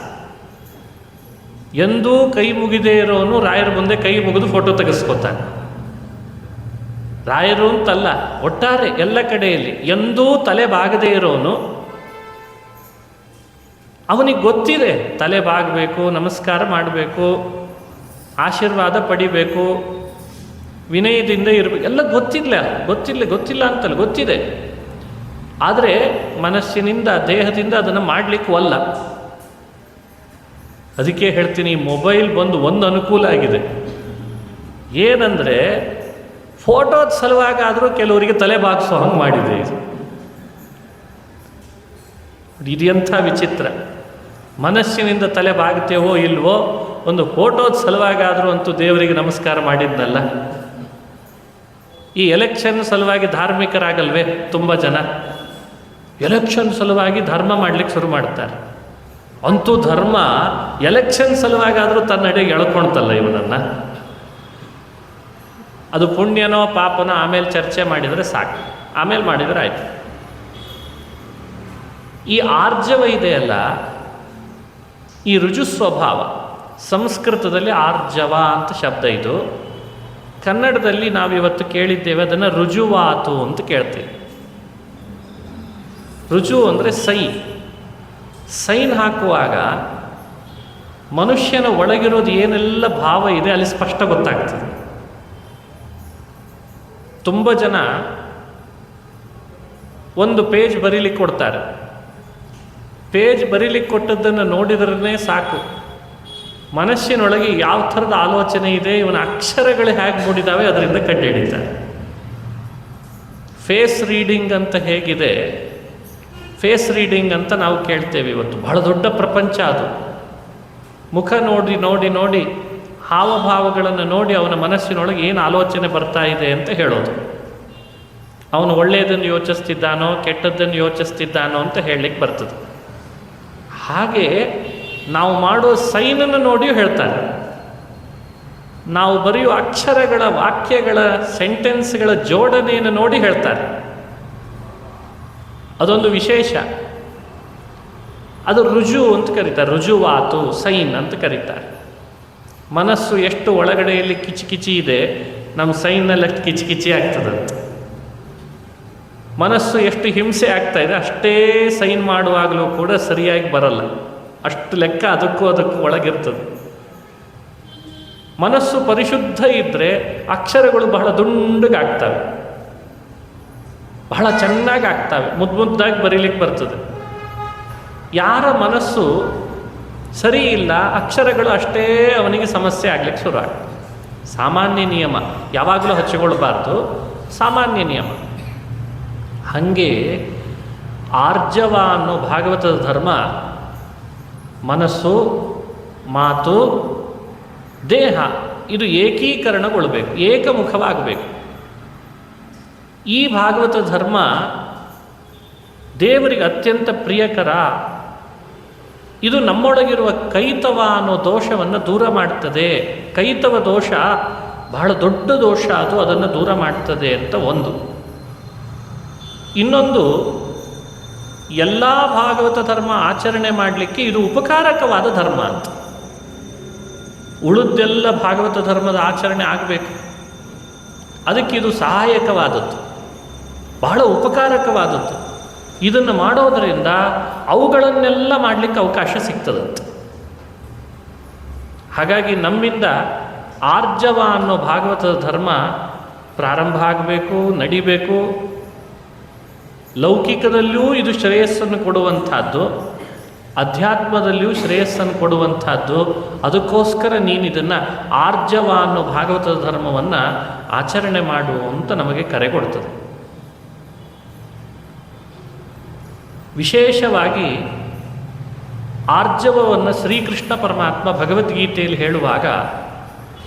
ಎಂದೂ ಕೈ ಮುಗಿದೇ ಇರೋನು ರಾಯರ ಮುಂದೆ ಕೈ ಮುಗಿದು ಫೋಟೋ ತೆಗೆಸ್ಕೊತಾನೆ. ರಾಯರು ಅಂತಲ್ಲ, ಒಟ್ಟಾರೆ ಎಲ್ಲ ಕಡೆಯಲ್ಲಿ ಎಂದೂ ತಲೆ ಬಾಗದೇ ಇರೋನು, ಅವನಿಗೆ ಗೊತ್ತಿದೆ ತಲೆ ಬಾಗಬೇಕು, ನಮಸ್ಕಾರ ಮಾಡಬೇಕು, ಆಶೀರ್ವಾದ ಪಡಿಬೇಕು, ವಿನಯದಿಂದ ಇರಬೇಕು, ಎಲ್ಲ ಗೊತ್ತಿಲ್ಲ ಅಂತಲ್ಲ, ಗೊತ್ತಿದೆ. ಆದರೆ ಮನಸ್ಸಿನಿಂದ ದೇಹದಿಂದ ಅದನ್ನು ಮಾಡಲಿಕ್ಕೂ ಅಲ್ಲ. ಅದಕ್ಕೆ ಹೇಳ್ತೀನಿ, ಮೊಬೈಲ್ ಬಂದು ಒಂದು ಅನುಕೂಲ ಆಗಿದೆ, ಏನಂದರೆ ಫೋಟೋದ ಸಲುವಾಗಾದರೂ ಕೆಲವರಿಗೆ ತಲೆ ಬಾಗಿಸೋ ಹಂಗೆ ಮಾಡಿದೆ. ಇದೆಂಥ ವಿಚಿತ್ರ. ಮನಸ್ಸಿನಿಂದ ತಲೆ ಬಾಗ್ತೇವೋ ಇಲ್ವೋ, ಒಂದು ಫೋಟೋದ ಸಲುವಾಗಾದರೂ ಅಂತೂ ದೇವರಿಗೆ ನಮಸ್ಕಾರ ಮಾಡಿದ್ನಲ್ಲ. ಈ ಎಲೆಕ್ಷನ್ ಸಲುವಾಗಿ ಧಾರ್ಮಿಕರಾಗಲ್ವೇ ತುಂಬ ಜನ? ಎಲೆಕ್ಷನ್ ಸಲುವಾಗಿ ಧರ್ಮ ಮಾಡಲಿಕ್ಕೆ ಶುರು ಮಾಡ್ತಾರೆ. ಅಂತೂ ಧರ್ಮ ಎಲೆಕ್ಷನ್ ಸಲುವಾಗಾದರೂ ತನ್ನಡೆಗೆ ಎಳ್ಕೊಳ್ತಲ್ಲ ಇವನನ್ನು. ಅದು ಪುಣ್ಯನೋ ಪಾಪನೋ ಆಮೇಲೆ ಚರ್ಚೆ ಮಾಡಿದರೆ ಸಾಕು, ಆಮೇಲೆ ಮಾಡಿದರೆ ಆಯಿತು. ಈ ಆರ್ಜವ ಇದೆಯಲ್ಲ, ಈ ರುಜು ಸ್ವಭಾವ, ಸಂಸ್ಕೃತದಲ್ಲಿ ಆರ್ಜವ ಅಂತ ಶಬ್ದ ಇದು. ಕನ್ನಡದಲ್ಲಿ ನಾವಿವತ್ತು ಕೇಳಿದ್ದೇವೆ ಅದನ್ನು ರುಜುವಾತು ಅಂತ ಕೇಳ್ತೀವಿ. ರುಜು ಅಂದರೆ ಸೈನ್ ಹಾಕುವಾಗ ಮನುಷ್ಯನ ಒಳಗಿರೋದು ಏನೆಲ್ಲ ಭಾವ ಇದೆ ಅಲ್ಲಿ ಸ್ಪಷ್ಟ ಗೊತ್ತಾಗ್ತದೆ. ತುಂಬ ಜನ ಒಂದು ಪೇಜ್ ಬರೀಲಿಕ್ಕೆ ಕೊಡ್ತಾರೆ, ಪೇಜ್ ಬರೀಲಿಕ್ಕೆ ಕೊಟ್ಟದ್ದನ್ನು ನೋಡಿದ್ರೇ ಸಾಕು ಮನಸ್ಸಿನೊಳಗೆ ಯಾವ ಥರದ ಆಲೋಚನೆ ಇದೆ, ಇವನ ಅಕ್ಷರಗಳು ಹೇಗೆ ಮೂಡಿದಾವೆ ಅದರಿಂದ ಕಂಡುಹಿಡಿತಾರೆ. ಫೇಸ್ ರೀಡಿಂಗ್ ಅಂತ ಹೇಗಿದೆ, ಫೇಸ್ ರೀಡಿಂಗ್ ಅಂತ ನಾವು ಕೇಳ್ತೇವೆ ಇವತ್ತು. ಬಹಳ ದೊಡ್ಡ ಪ್ರಪಂಚ ಅದು. ಮುಖ ನೋಡಿ ನೋಡಿ ನೋಡಿ ಹಾವಭಾವಗಳನ್ನು ನೋಡಿ ಅವನ ಮನಸ್ಸಿನೊಳಗೆ ಏನು ಆಲೋಚನೆ ಬರ್ತಾ ಇದೆ ಅಂತ ಹೇಳೋದು. ಅವನು ಒಳ್ಳೆಯದನ್ನು ಯೋಚಿಸ್ತಿದ್ದಾನೋ ಕೆಟ್ಟದ್ದನ್ನು ಯೋಚಿಸ್ತಿದ್ದಾನೋ ಅಂತ ಹೇಳಲಿಕ್ಕೆ ಬರ್ತದೆ. ಹಾಗೆ ನಾವು ಮಾಡೋ ಸೈನನ್ನು ನೋಡಿಯೂ ಹೇಳ್ತಾರೆ. ನಾವು ಬರೆಯುವ ಅಕ್ಷರಗಳ, ವಾಕ್ಯಗಳ, ಸೆಂಟೆನ್ಸ್ಗಳ ಜೋಡಣೆಯನ್ನು ನೋಡಿ ಹೇಳ್ತಾರೆ. ಅದೊಂದು ವಿಶೇಷ. ಅದು ರುಜು ಅಂತ ಕರೀತಾರೆ, ರುಜುವಾತು, ಸೈನ್ ಅಂತ ಕರೀತಾರೆ. ಮನಸ್ಸು ಎಷ್ಟು ಒಳಗಡೆಯಲ್ಲಿ ಕಿಚಿಕಿಚಿ ಇದೆ, ನಮ್ಮ ಸೈನ್ನಲ್ಲಿ ಅಷ್ಟು ಕಿಚಿಕಿಚಿ ಆಗ್ತದಂತ. ಮನಸ್ಸು ಎಷ್ಟು ಹಿಂಸೆ ಆಗ್ತಾ ಇದೆ ಅಷ್ಟೇ ಸೈನ್ ಮಾಡುವಾಗಲೂ ಕೂಡ ಸರಿಯಾಗಿ ಬರಲ್ಲ. ಅಷ್ಟು ಲೆಕ್ಕ ಅದಕ್ಕೂ ಒಳಗಿರ್ತದೆ. ಮನಸ್ಸು ಪರಿಶುದ್ಧ ಇದ್ದರೆ ಅಕ್ಷರಗಳು ಬಹಳ ದುಂಡಗಾಗ್ತವೆ, ಬಹಳ ಚೆನ್ನಾಗಿ ಆಗ್ತವೆ, ಮುದ್ದಾಗಿ ಬರೀಲಿಕ್ಕೆ ಬರ್ತದೆ. ಯಾರ ಮನಸ್ಸು ಸರಿ ಇಲ್ಲ, ಅಕ್ಷರಗಳು ಅಷ್ಟೇ ಅವನಿಗೆ ಸಮಸ್ಯೆ ಆಗ್ಲಿಕ್ಕೆ ಶುರು ಆಗ್ತದೆ. ಸಾಮಾನ್ಯ ನಿಯಮ, ಯಾವಾಗಲೂ ಹಚ್ಚಿಕೊಳ್ಬಾರ್ದು, ಸಾಮಾನ್ಯ ನಿಯಮ. ಹಾಗೆ ಆರ್ಜವ ಅನ್ನೋ ಭಾಗವತದ ಧರ್ಮ ಮನಸ್ಸು, ಮಾತು, ದೇಹ ಇದು ಏಕೀಕರಣಗೊಳ್ಳಬೇಕು, ಏಕಮುಖವಾಗಬೇಕು. ಈ ಭಾಗವತ ಧರ್ಮ ದೇವರಿಗೆ ಅತ್ಯಂತ ಪ್ರಿಯಕರ. ಇದು ನಮ್ಮೊಳಗಿರುವ ಕೈತವ ಅನ್ನೋ ದೋಷವನ್ನು ದೂರ ಮಾಡ್ತದೆ. ಕೈತವ ದೋಷ ಬಹಳ ದೊಡ್ಡ ದೋಷ, ಅದು ಅದನ್ನು ದೂರ ಮಾಡ್ತದೆ ಅಂತ ಒಂದು. ಇನ್ನೊಂದು, ಎಲ್ಲ ಭಾಗವತ ಧರ್ಮ ಆಚರಣೆ ಮಾಡಲಿಕ್ಕೆ ಇದು ಉಪಕಾರಕವಾದ ಧರ್ಮ ಅಂತ. ಉಳಿದೆಲ್ಲ ಭಾಗವತ ಧರ್ಮದ ಆಚರಣೆ ಆಗಬೇಕು, ಅದಕ್ಕೆ ಇದು ಸಹಾಯಕವಾದದ್ದು, ಬಹಳ ಉಪಕಾರಕವಾದದ್ದು. ಇದನ್ನು ಮಾಡೋದರಿಂದ ಅವುಗಳನ್ನೆಲ್ಲ ಮಾಡಲಿಕ್ಕೆ ಅವಕಾಶ ಸಿಗ್ತದಂತೆ. ಹಾಗಾಗಿ ನಮ್ಮಿಂದ ಆರ್ಜವ ಅನ್ನೋ ಭಾಗವತದ ಧರ್ಮ ಪ್ರಾರಂಭ ಆಗಬೇಕು, ನಡಿಬೇಕು. ಲೌಕಿಕದಲ್ಲಿಯೂ ಇದು ಶ್ರೇಯಸ್ಸನ್ನು ಕೊಡುವಂಥದ್ದು, ಅಧ್ಯಾತ್ಮದಲ್ಲಿಯೂ ಶ್ರೇಯಸ್ಸನ್ನು ಕೊಡುವಂಥದ್ದು. ಅದಕ್ಕೋಸ್ಕರ ನೀನು ಇದನ್ನು ಆರ್ಜವ ಅನ್ನೋ ಭಾಗವತದ ಧರ್ಮವನ್ನು ಆಚರಣೆ ಮಾಡು ಅಂತ ನಮಗೆ ಕರೆ ಕೊಡ್ತದೆ. ವಿಶೇಷವಾಗಿ ಆರ್ಜವವನ್ನು ಶ್ರೀಕೃಷ್ಣ ಪರಮಾತ್ಮ ಭಗವದ್ಗೀತೆಯಲ್ಲಿ ಹೇಳುವಾಗ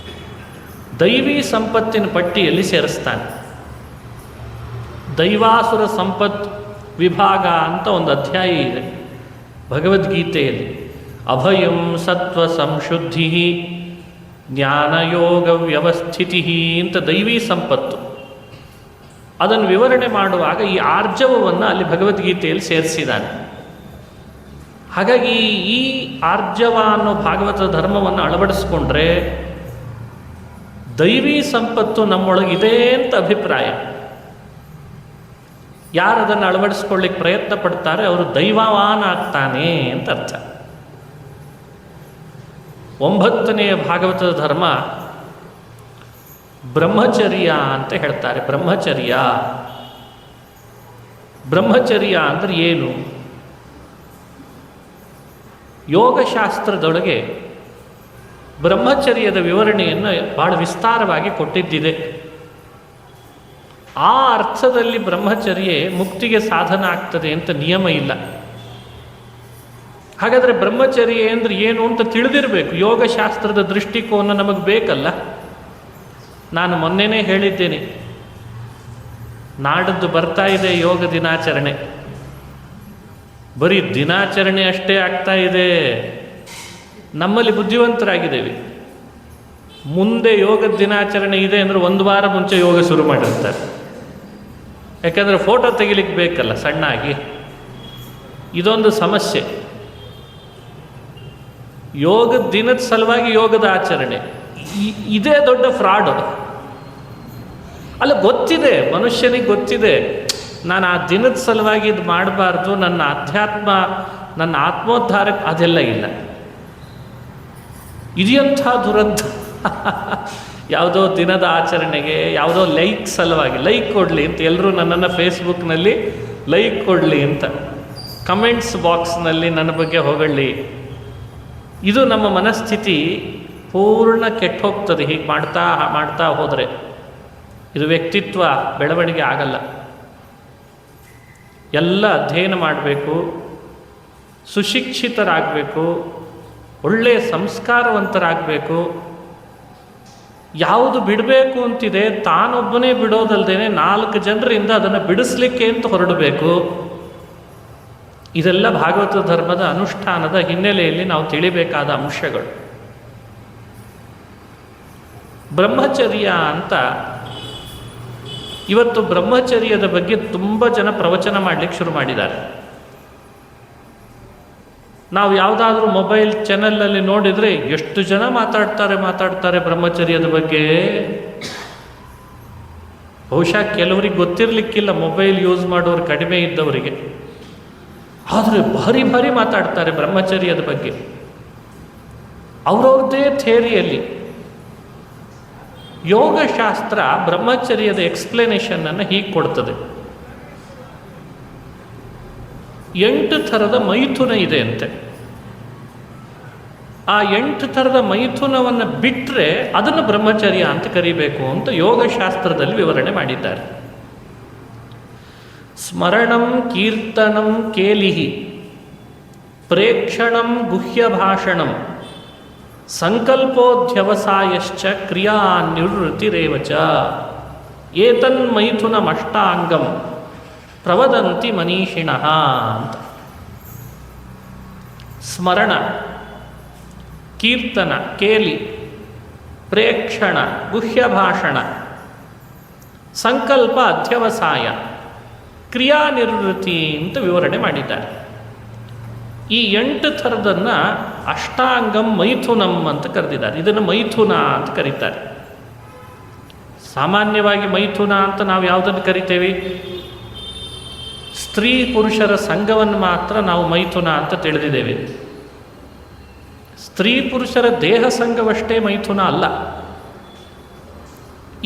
ದೈವಿ ಸಂಪತ್ತಿನ ಪಟ್ಟಿಯಲ್ಲಿ ಸೇರಿಸ್ತಾನೆ. ದೈವಾಸುರ ಸಂಪತ್ ವಿಭಾಗ ಅಂತ ಒಂದು ಅಧ್ಯಾಯ ಇದೆ ಭಗವದ್ಗೀತೆಯಲ್ಲಿ. ಅಭಯಂ ಸತ್ವ ಸಂಶುದ್ಧಿ ಜ್ಞಾನಯೋಗ ವ್ಯವಸ್ಥಿತಿ ಅಂತ ದೈವೀ ಸಂಪತ್ತು. ಅದನ್ನು ವಿವರಣೆ ಮಾಡುವಾಗ ಈ ಆರ್ಜವವನ್ನು ಅಲ್ಲಿ ಭಗವದ್ಗೀತೆಯಲ್ಲಿ ಸೇರಿಸಿದ್ದಾನೆ. ಹಾಗಾಗಿ ಈ ಆರ್ಜವ ಅನ್ನೋ ಭಾಗವತ ಧರ್ಮವನ್ನು ಅಳವಡಿಸ್ಕೊಂಡ್ರೆ ದೈವೀ ಸಂಪತ್ತು ನಮ್ಮೊಳಗಿದೆ ಅಂತ ಅಭಿಪ್ರಾಯ. ಯಾರು ಅದನ್ನು ಅಳವಡಿಸ್ಕೊಳ್ಳಿಕ್ಕೆ ಪ್ರಯತ್ನ ಪಡ್ತಾರೆ ಅವರು ದೈವವಾನ್ ಆಗ್ತಾನೆ ಅಂತ ಅರ್ಥ. 9ನೆಯ ಭಾಗವತದ ಧರ್ಮ ಬ್ರಹ್ಮಚರ್ಯ ಅಂತ ಹೇಳ್ತಾರೆ. ಬ್ರಹ್ಮಚರ್ಯ ಅಂದರೆ ಏನು? ಯೋಗಶಾಸ್ತ್ರದೊಳಗೆ ಬ್ರಹ್ಮಚರ್ಯದ ವಿವರಣೆಯನ್ನು ಬಹಳ ವಿಸ್ತಾರವಾಗಿ ಕೊಟ್ಟಿದ್ದಿದೆ. ಆ ಅರ್ಥದಲ್ಲಿ ಬ್ರಹ್ಮಚರ್ಯೆ ಮುಕ್ತಿಗೆ ಸಾಧನ ಆಗ್ತದೆ ಅಂತ ನಿಯಮ ಇಲ್ಲ. ಹಾಗಾದರೆ ಬ್ರಹ್ಮಚರ್ಯೆ ಅಂದರೆ ಏನು ಅಂತ ತಿಳಿದಿರಬೇಕು. ಯೋಗಶಾಸ್ತ್ರದ ದೃಷ್ಟಿಕೋನ ನಮಗೆ ಬೇಕಲ್ಲ. ನಾನು ಮೊನ್ನೆನೇ ಹೇಳಿದ್ದೇನೆ, ನಾಡದ್ದು ಬರ್ತಾ ಇದೆ ಯೋಗ ದಿನಾಚರಣೆ. ಬರೀ ದಿನಾಚರಣೆ ಅಷ್ಟೇ ಆಗ್ತಾ ಇದೆ. ನಮ್ಮಲ್ಲಿ ಬುದ್ಧಿವಂತರಾಗಿದ್ದೇವೆ. ಮುಂದೆ ಯೋಗದ ದಿನಾಚರಣೆ ಇದೆ ಅಂದರೆ 1 ವಾರ ಮುಂಚೆ ಯೋಗ ಶುರು ಮಾಡಿರ್ತಾರೆ. ಯಾಕಂದರೆ ಫೋಟೋ ತೆಗಿಲಿಕ್ಕೆ ಬೇಕಲ್ಲ ಸಣ್ಣಾಗಿ. ಇದೊಂದು ಸಮಸ್ಯೆ. ಯೋಗದ ದಿನದ ಸಲುವಾಗಿ ಯೋಗದ ಆಚರಣೆ ಇದೇ ದೊಡ್ಡ ಫ್ರಾಡ್. ಅಲ್ಲ, ಗೊತ್ತಿದೆ, ಮನುಷ್ಯನಿಗೆ ಗೊತ್ತಿದೆ, ನಾನು ಆ ದಿನದ ಸಲುವಾಗಿ ಇದು ಮಾಡಬಾರ್ದು, ನನ್ನ ಅಧ್ಯಾತ್ಮ, ನನ್ನ ಆತ್ಮೋದ್ಧಾರಕ್ಕೆ ಅದೆಲ್ಲ ಇಲ್ಲ. ಇದೆಯಂಥ ದುರಂತ. ಯಾವುದೋ ದಿನದ ಆಚರಣೆಗೆ ಯಾವುದೋ ಲೈಕ್ ಸಲುವಾಗಿ, ಲೈಕ್ ಕೊಡಲಿ ಅಂತ ಎಲ್ಲರೂ ನನ್ನನ್ನು ಫೇಸ್ಬುಕ್ನಲ್ಲಿ ಲೈಕ್ ಕೊಡಲಿ ಅಂತ, ಕಮೆಂಟ್ಸ್ ಬಾಕ್ಸ್ನಲ್ಲಿ ನನ್ನ ಬಗ್ಗೆ ಹೊಗಳಿ. ಇದು ನಮ್ಮ ಮನಸ್ಥಿತಿ ಪೂರ್ಣ ಕೆಟ್ಟು ಹೋಗ್ತದೆ. ಹೀಗೆ ಮಾಡ್ತಾ ಮಾಡ್ತಾ ಹೋದರೆ ಇದು ವ್ಯಕ್ತಿತ್ವ ಬೆಳವಣಿಗೆ ಆಗಲ್ಲ. ಎಲ್ಲ ಅಧ್ಯಯನ ಮಾಡಬೇಕು, ಸುಶಿಕ್ಷಿತರಾಗಬೇಕು, ಒಳ್ಳೆಯ ಸಂಸ್ಕಾರವಂತರಾಗಬೇಕು. ಯಾವುದು ಬಿಡಬೇಕು ಅಂತಿದೆ ತಾನೊಬ್ಬನೇ ಬಿಡೋದಲ್ದೇನೆ 4 ಜನರಿಂದ ಅದನ್ನು ಬಿಡಿಸ್ಲಿಕ್ಕೆ ಅಂತ ಹೊರಡಬೇಕು. ಇದೆಲ್ಲ ಭಾಗವತ ಧರ್ಮದ ಅನುಷ್ಠಾನದ ಹಿನ್ನೆಲೆಯಲ್ಲಿ ನಾವು ತಿಳಿಬೇಕಾದ ಅಂಶಗಳು. ಬ್ರಹ್ಮಚರ್ಯ ಅಂತ ಇವತ್ತು ಬ್ರಹ್ಮಚರ್ಯದ ಬಗ್ಗೆ ತುಂಬ ಜನ ಪ್ರವಚನ ಮಾಡಲಿಕ್ಕೆ ಶುರು ಮಾಡಿದ್ದಾರೆ. ನಾವು ಯಾವುದಾದ್ರೂ ಮೊಬೈಲ್ ಚಾನಲಲ್ಲಿ ನೋಡಿದರೆ ಎಷ್ಟು ಜನ ಮಾತಾಡ್ತಾರೆ ಬ್ರಹ್ಮಚರ್ಯದ ಬಗ್ಗೆ. ಬಹುಶಃ ಕೆಲವರಿಗೆ ಗೊತ್ತಿರಲಿಕ್ಕಿಲ್ಲ, ಮೊಬೈಲ್ ಯೂಸ್ ಮಾಡೋರು ಕಡಿಮೆ ಇದ್ದವರಿಗೆ. ಆದರೆ ಭಾರಿ ಮಾತಾಡ್ತಾರೆ ಬ್ರಹ್ಮಚರ್ಯದ ಬಗ್ಗೆ. ಅವರವ್ರದ್ದೇ ಥಿಯರಿಯಲ್ಲಿ. ಯೋಗಶಾಸ್ತ್ರ ಬ್ರಹ್ಮಚರ್ಯದ ಎಕ್ಸ್ಪ್ಲನೇಷನನ್ನು ಹೀಗೆ ಕೊಡ್ತದೆ. 8 ಥರದ ಮೈಥುನ ಇದೆ ಅಂತೆ. ಆ 8 ಥರದ ಮೈಥುನವನ್ನು ಬಿಟ್ಟರೆ ಅದನ್ನು ಬ್ರಹ್ಮಚರ್ಯ ಅಂತ ಕರಿಬೇಕು ಅಂತ ಯೋಗಶಾಸ್ತ್ರದಲ್ಲಿ ವಿವರಣೆ ಮಾಡಿದ್ದಾರೆ. ಸ್ಮರಣಂ ಕೀರ್ತನಂ ಕೇಲಿಹಿ ಪ್ರೇಕ್ಷಣಂ ಗುಹ್ಯಭಾಷಣಂ ಸಂಕಲ್ಪೋಧ್ಯವಸಾಯಶ್ಚ ಕ್ರಿಯಾ ನಿವೃತ್ತಿರೇವಚ ಏತನ್ಮೈಥುನಮಷ್ಟಾಂಗಂ ಪ್ರವದಂತಿ ಮನೀಷಿಣಃ ಅಂತ. ಸ್ಮರಣ, ಕೀರ್ತನ, ಕೇಲಿ, ಪ್ರೇಕ್ಷಣ, ಗುಹ್ಯಭಾಷಣ, ಸಂಕಲ್ಪ, ಅಧ್ಯವಸಾಯ, ಕ್ರಿಯಾ ನಿವೃತ್ತಿ ಅಂತ ವಿವರಣೆ ಮಾಡಿದ್ದಾರೆ. ಈ 8 ಥರದನ್ನು ಅಷ್ಟಾಂಗಂ ಮೈಥುನಂ ಅಂತ ಕರೆದಿದ್ದಾರೆ. ಇದನ್ನು ಮೈಥುನ ಅಂತ ಕರೀತಾರೆ. ಸಾಮಾನ್ಯವಾಗಿ ಮೈಥುನ ಅಂತ ನಾವು ಯಾವುದನ್ನು ಕರಿತೇವೆ? ಸ್ತ್ರೀ ಪುರುಷರ ಸಂಘವನ್ನು ಮಾತ್ರ ನಾವು ಮೈಥುನ ಅಂತ ತಿಳಿದಿದ್ದೇವೆ. ಸ್ತ್ರೀ ಪುರುಷರ ದೇಹ ಸಂಘವಷ್ಟೇ ಮೈಥುನ ಅಲ್ಲ.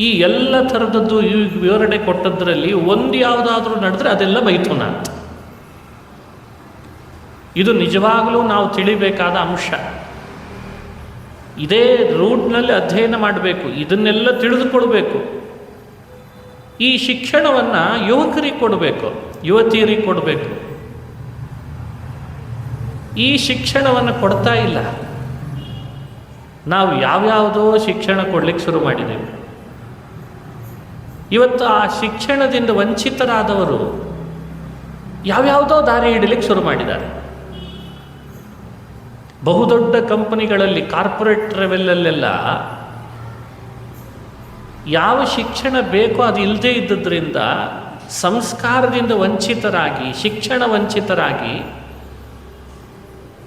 ಈ ಎಲ್ಲ ಥರದದ್ದು ಈ ವಿವರಣೆ ಕೊಟ್ಟದ್ರಲ್ಲಿ ಒಂದು ಯಾವುದಾದ್ರೂ ನಡೆದ್ರೆ ಅದೆಲ್ಲ ಮೈಥುನ ಅಂತ. ಇದು ನಿಜವಾಗಲೂ ನಾವು ತಿಳಿಬೇಕಾದ ಅಂಶ. ಇದೇ ರೂಟ್ನಲ್ಲಿ ಅಧ್ಯಯನ ಮಾಡಬೇಕು, ಇದನ್ನೆಲ್ಲ ತಿಳಿದುಕೊಳ್ಬೇಕು. ಈ ಶಿಕ್ಷಣವನ್ನು ಯುವಕರಿಗೆ ಕೊಡಬೇಕು, ಯುವತಿಯರಿಗೆ ಕೊಡಬೇಕು. ಈ ಶಿಕ್ಷಣವನ್ನು ಕೊಡ್ತಾ ಇಲ್ಲ. ನಾವು ಯಾವ್ಯಾವುದೋ ಶಿಕ್ಷಣ ಕೊಡಲಿಕ್ಕೆ ಶುರು ಮಾಡಿದ್ದೇವೆ. ಇವತ್ತು ಆ ಶಿಕ್ಷಣದಿಂದ ವಂಚಿತರಾದವರು ಯಾವ್ಯಾವುದೋ ದಾರಿ ಹಿಡಲಿಕ್ಕೆ ಶುರು ಮಾಡಿದ್ದಾರೆ. ಬಹುದೊಡ್ಡ ಕಂಪನಿಗಳಲ್ಲಿ ಕಾರ್ಪೊರೇಟ್ ಲೆವೆಲಲ್ಲೆಲ್ಲ ಯಾವ ಶಿಕ್ಷಣ ಬೇಕೋ ಅದು ಇಲ್ಲದೇ ಇದ್ದದ್ರಿಂದ ಸಂಸ್ಕಾರದಿಂದ ವಂಚಿತರಾಗಿ, ಶಿಕ್ಷಣ ವಂಚಿತರಾಗಿ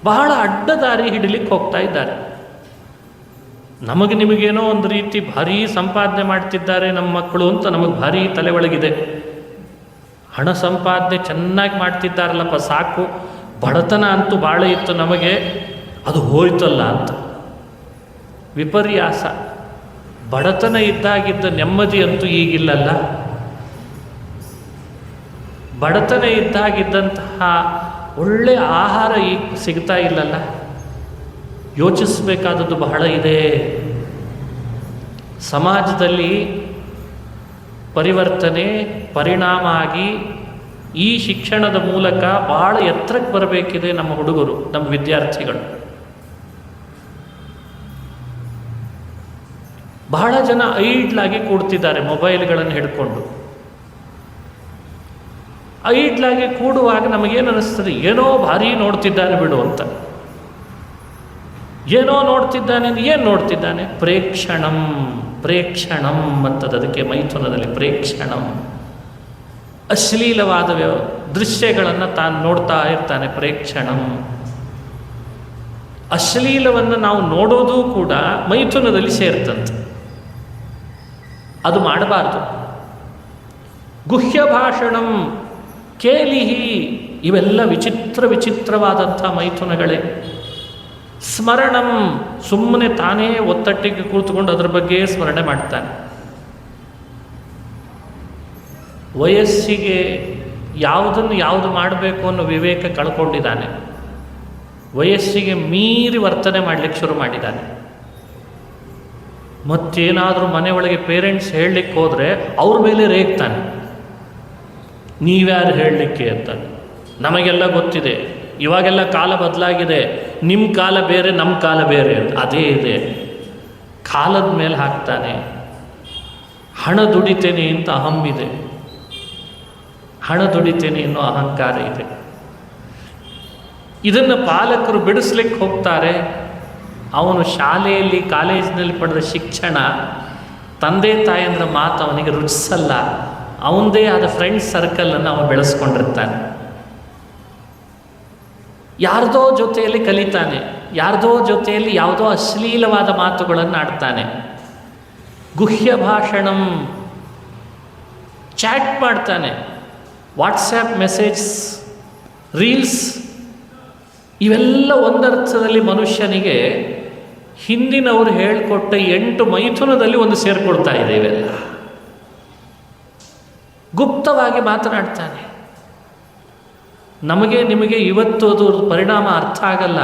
ಬಹಳ ಅಡ್ಡದಾರಿ ಹಿಡಿಲಿಕ್ಕೆ ಹೋಗ್ತಾ ಇದ್ದಾರೆ. ನಿಮಗೇನೋ ಒಂದು ರೀತಿ ಭಾರೀ ಸಂಪಾದನೆ ಮಾಡ್ತಿದ್ದಾರೆ ನಮ್ಮ ಮಕ್ಕಳು ಅಂತ ನಮಗೆ ಭಾರೀ ತಲೆ ಒಳಗಿದೆ. ಹಣ ಸಂಪಾದನೆ ಚೆನ್ನಾಗಿ ಮಾಡ್ತಿದ್ದಾರಲ್ಲಪ್ಪ ಸಾಕು, ಬಡತನ ಅಂತೂ ಭಾಳ ಇತ್ತು ನಮಗೆ, ಅದು ಹೋಯ್ತಲ್ಲ ಅಂತ. ವಿಪರ್ಯಾಸ. ಬಡತನ ಇದ್ದಾಗಿದ್ದ ನೆಮ್ಮದಿ ಅಂತೂ ಈಗಿಲ್ಲಲ್ಲ. ಬಡತನ ಇದ್ದಾಗಿದ್ದಂತಹ ಒಳ್ಳೆ ಆಹಾರ ಈಗ ಸಿಗ್ತಾ ಇಲ್ಲಲ್ಲ. ಯೋಚಿಸಬೇಕಾದದ್ದು ಬಹಳ ಇದೆ. ಸಮಾಜದಲ್ಲಿ ಪರಿವರ್ತನೆ ಪರಿಣಾಮ ಆಗಿ ಈ ಶಿಕ್ಷಣದ ಮೂಲಕ ಭಾಳ ಎತ್ತರಕ್ಕೆ ಬರಬೇಕಿದೆ ನಮ್ಮ ಹುಡುಗರು, ನಮ್ಮ ವಿದ್ಯಾರ್ಥಿಗಳು. ಬಹಳ ಜನ ಐಡ್ಲಾಗಿ ಕೂಡ್ತಿದ್ದಾರೆ ಮೊಬೈಲ್ಗಳನ್ನು ಹಿಡ್ಕೊಂಡು. ಐಡ್ಲಾಗಿ ಕೂಡುವಾಗ ನಮಗೇನು ಅನ್ನಿಸ್ತದೆ, ಏನೋ ಭಾರಿ ನೋಡ್ತಿದ್ದಾನೆ ಬಿಡು ಅಂತ. ಏನೋ ನೋಡ್ತಿದ್ದಾನೆ ಅಂದರೆ ಏನು ನೋಡ್ತಿದ್ದಾನೆ? ಪ್ರೇಕ್ಷಣಂ. ಪ್ರೇಕ್ಷಣಂ ಅಂತದ್ದು, ಅದಕ್ಕೆ ಮೈಥುನದಲ್ಲಿ ಪ್ರೇಕ್ಷಣಂ. ಅಶ್ಲೀಲವಾದ ದೃಶ್ಯಗಳನ್ನು ತಾನು ನೋಡ್ತಾ ಇರ್ತಾನೆ. ಪ್ರೇಕ್ಷಣಂ. ಅಶ್ಲೀಲವನ್ನು ನಾವು ನೋಡೋದು ಕೂಡ ಮೈಥುನದಲ್ಲಿ ಸೇರ್ತಂತೆ. ಅದು ಮಾಡಬಾರ್ದು. ಗುಹ್ಯ ಭಾಷಣಂ, ಕೇಲಿಹಿ, ಇವೆಲ್ಲ ವಿಚಿತ್ರವಾದಂಥ ಮೈಥುನಗಳೇ. ಸ್ಮರಣಂ, ಸುಮ್ಮನೆ ತಾನೇ ಒತ್ತಟ್ಟಿಗೆ ಕೂತ್ಕೊಂಡು ಅದರ ಬಗ್ಗೆ ಸ್ಮರಣೆ ಮಾಡ್ತಾನೆ. ವಯಸ್ಸಿಗೆ ಯಾವುದು ಮಾಡಬೇಕು ಅನ್ನೋ ವಿವೇಕ ಕಳ್ಕೊಂಡಿದ್ದಾನೆ. ವಯಸ್ಸಿಗೆ ಮೀರಿ ವರ್ತನೆ ಮಾಡಲಿಕ್ಕೆ ಶುರು ಮಾಡಿದ್ದಾನೆ. ಮತ್ತೇನಾದರೂ ಮನೆಯೊಳಗೆ ಪೇರೆಂಟ್ಸ್ ಹೇಳಲಿಕ್ಕೆ ಹೋದರೆ ಅವ್ರ ಮೇಲೆ ರೇಗ್ತಾನೆ. ನೀವ್ಯಾರು ಹೇಳಲಿಕ್ಕೆ ಅಂತ. ನಮಗೆಲ್ಲ ಗೊತ್ತಿದೆ, ಇವಾಗೆಲ್ಲ ಕಾಲ ಬದಲಾಗಿದೆ, ನಿಮ್ಮ ಕಾಲ ಬೇರೆ ನಮ್ಮ ಕಾಲ ಬೇರೆ ಅಂತ. ಅದೇ ಇದೆ. ಕಾಲದ ಮೇಲೆ ಹಾಕ್ತಾನೆ. ಹಣ ದುಡಿತೇನೆ ಅಂತ ಅಹಮ್ಮಿದೆ, ಹಣ ದುಡಿತೇನೆ ಅನ್ನೋ ಅಹಂಕಾರ ಇದೆ. ಇದನ್ನು ಪಾಲಕರು ಬಿಡಿಸ್ಲಿಕ್ಕೆ ಹೋಗ್ತಾರೆ. ಅವನು ಶಾಲೆಯಲ್ಲಿ ಕಾಲೇಜಿನಲ್ಲಿ ಪಡೆದ ಶಿಕ್ಷಣ, ತಂದೆ ತಾಯಂದ್ರ ಮಾತು ಅವನಿಗೆ ರುಚಿಸಲ್ಲ. ಅವನದೇ ಆದ ಫ್ರೆಂಡ್ಸ್ ಸರ್ಕಲನ್ನು ಅವನು ಬೆಳೆಸ್ಕೊಂಡಿರ್ತಾನೆ. ಯಾರ್ದೋ ಜೊತೆಯಲ್ಲಿ ಕಲಿತಾನೆ, ಯಾರ್ದೋ ಜೊತೆಯಲ್ಲಿ ಯಾವುದೋ ಅಶ್ಲೀಲವಾದ ಮಾತುಗಳನ್ನು ಆಡ್ತಾನೆ. ಗುಹ್ಯ ಭಾಷಣಂ, ಚಾಟ್ ಮಾಡ್ತಾನೆ, ವಾಟ್ಸ್ಯಾಪ್ ಮೆಸೇಜ್, ರೀಲ್ಸ್. ಇವೆಲ್ಲ ಒಂದರ್ಥದಲ್ಲಿ ಮನುಷ್ಯನಿಗೆ ಹಿಂದಿನವರು ಹೇಳಿಕೊಟ್ಟ 8 ಮೈಥುನದಲ್ಲಿ ಒಂದು ಸೇರಿಕೊಡ್ತಾ ಇದೆ. ಇವೆಲ್ಲ ಗುಪ್ತವಾಗಿ ಮಾತನಾಡ್ತಾನೆ. ನಿಮಗೆ ಇವತ್ತು ಅದು ಪರಿಣಾಮ ಅರ್ಥ ಆಗಲ್ಲ.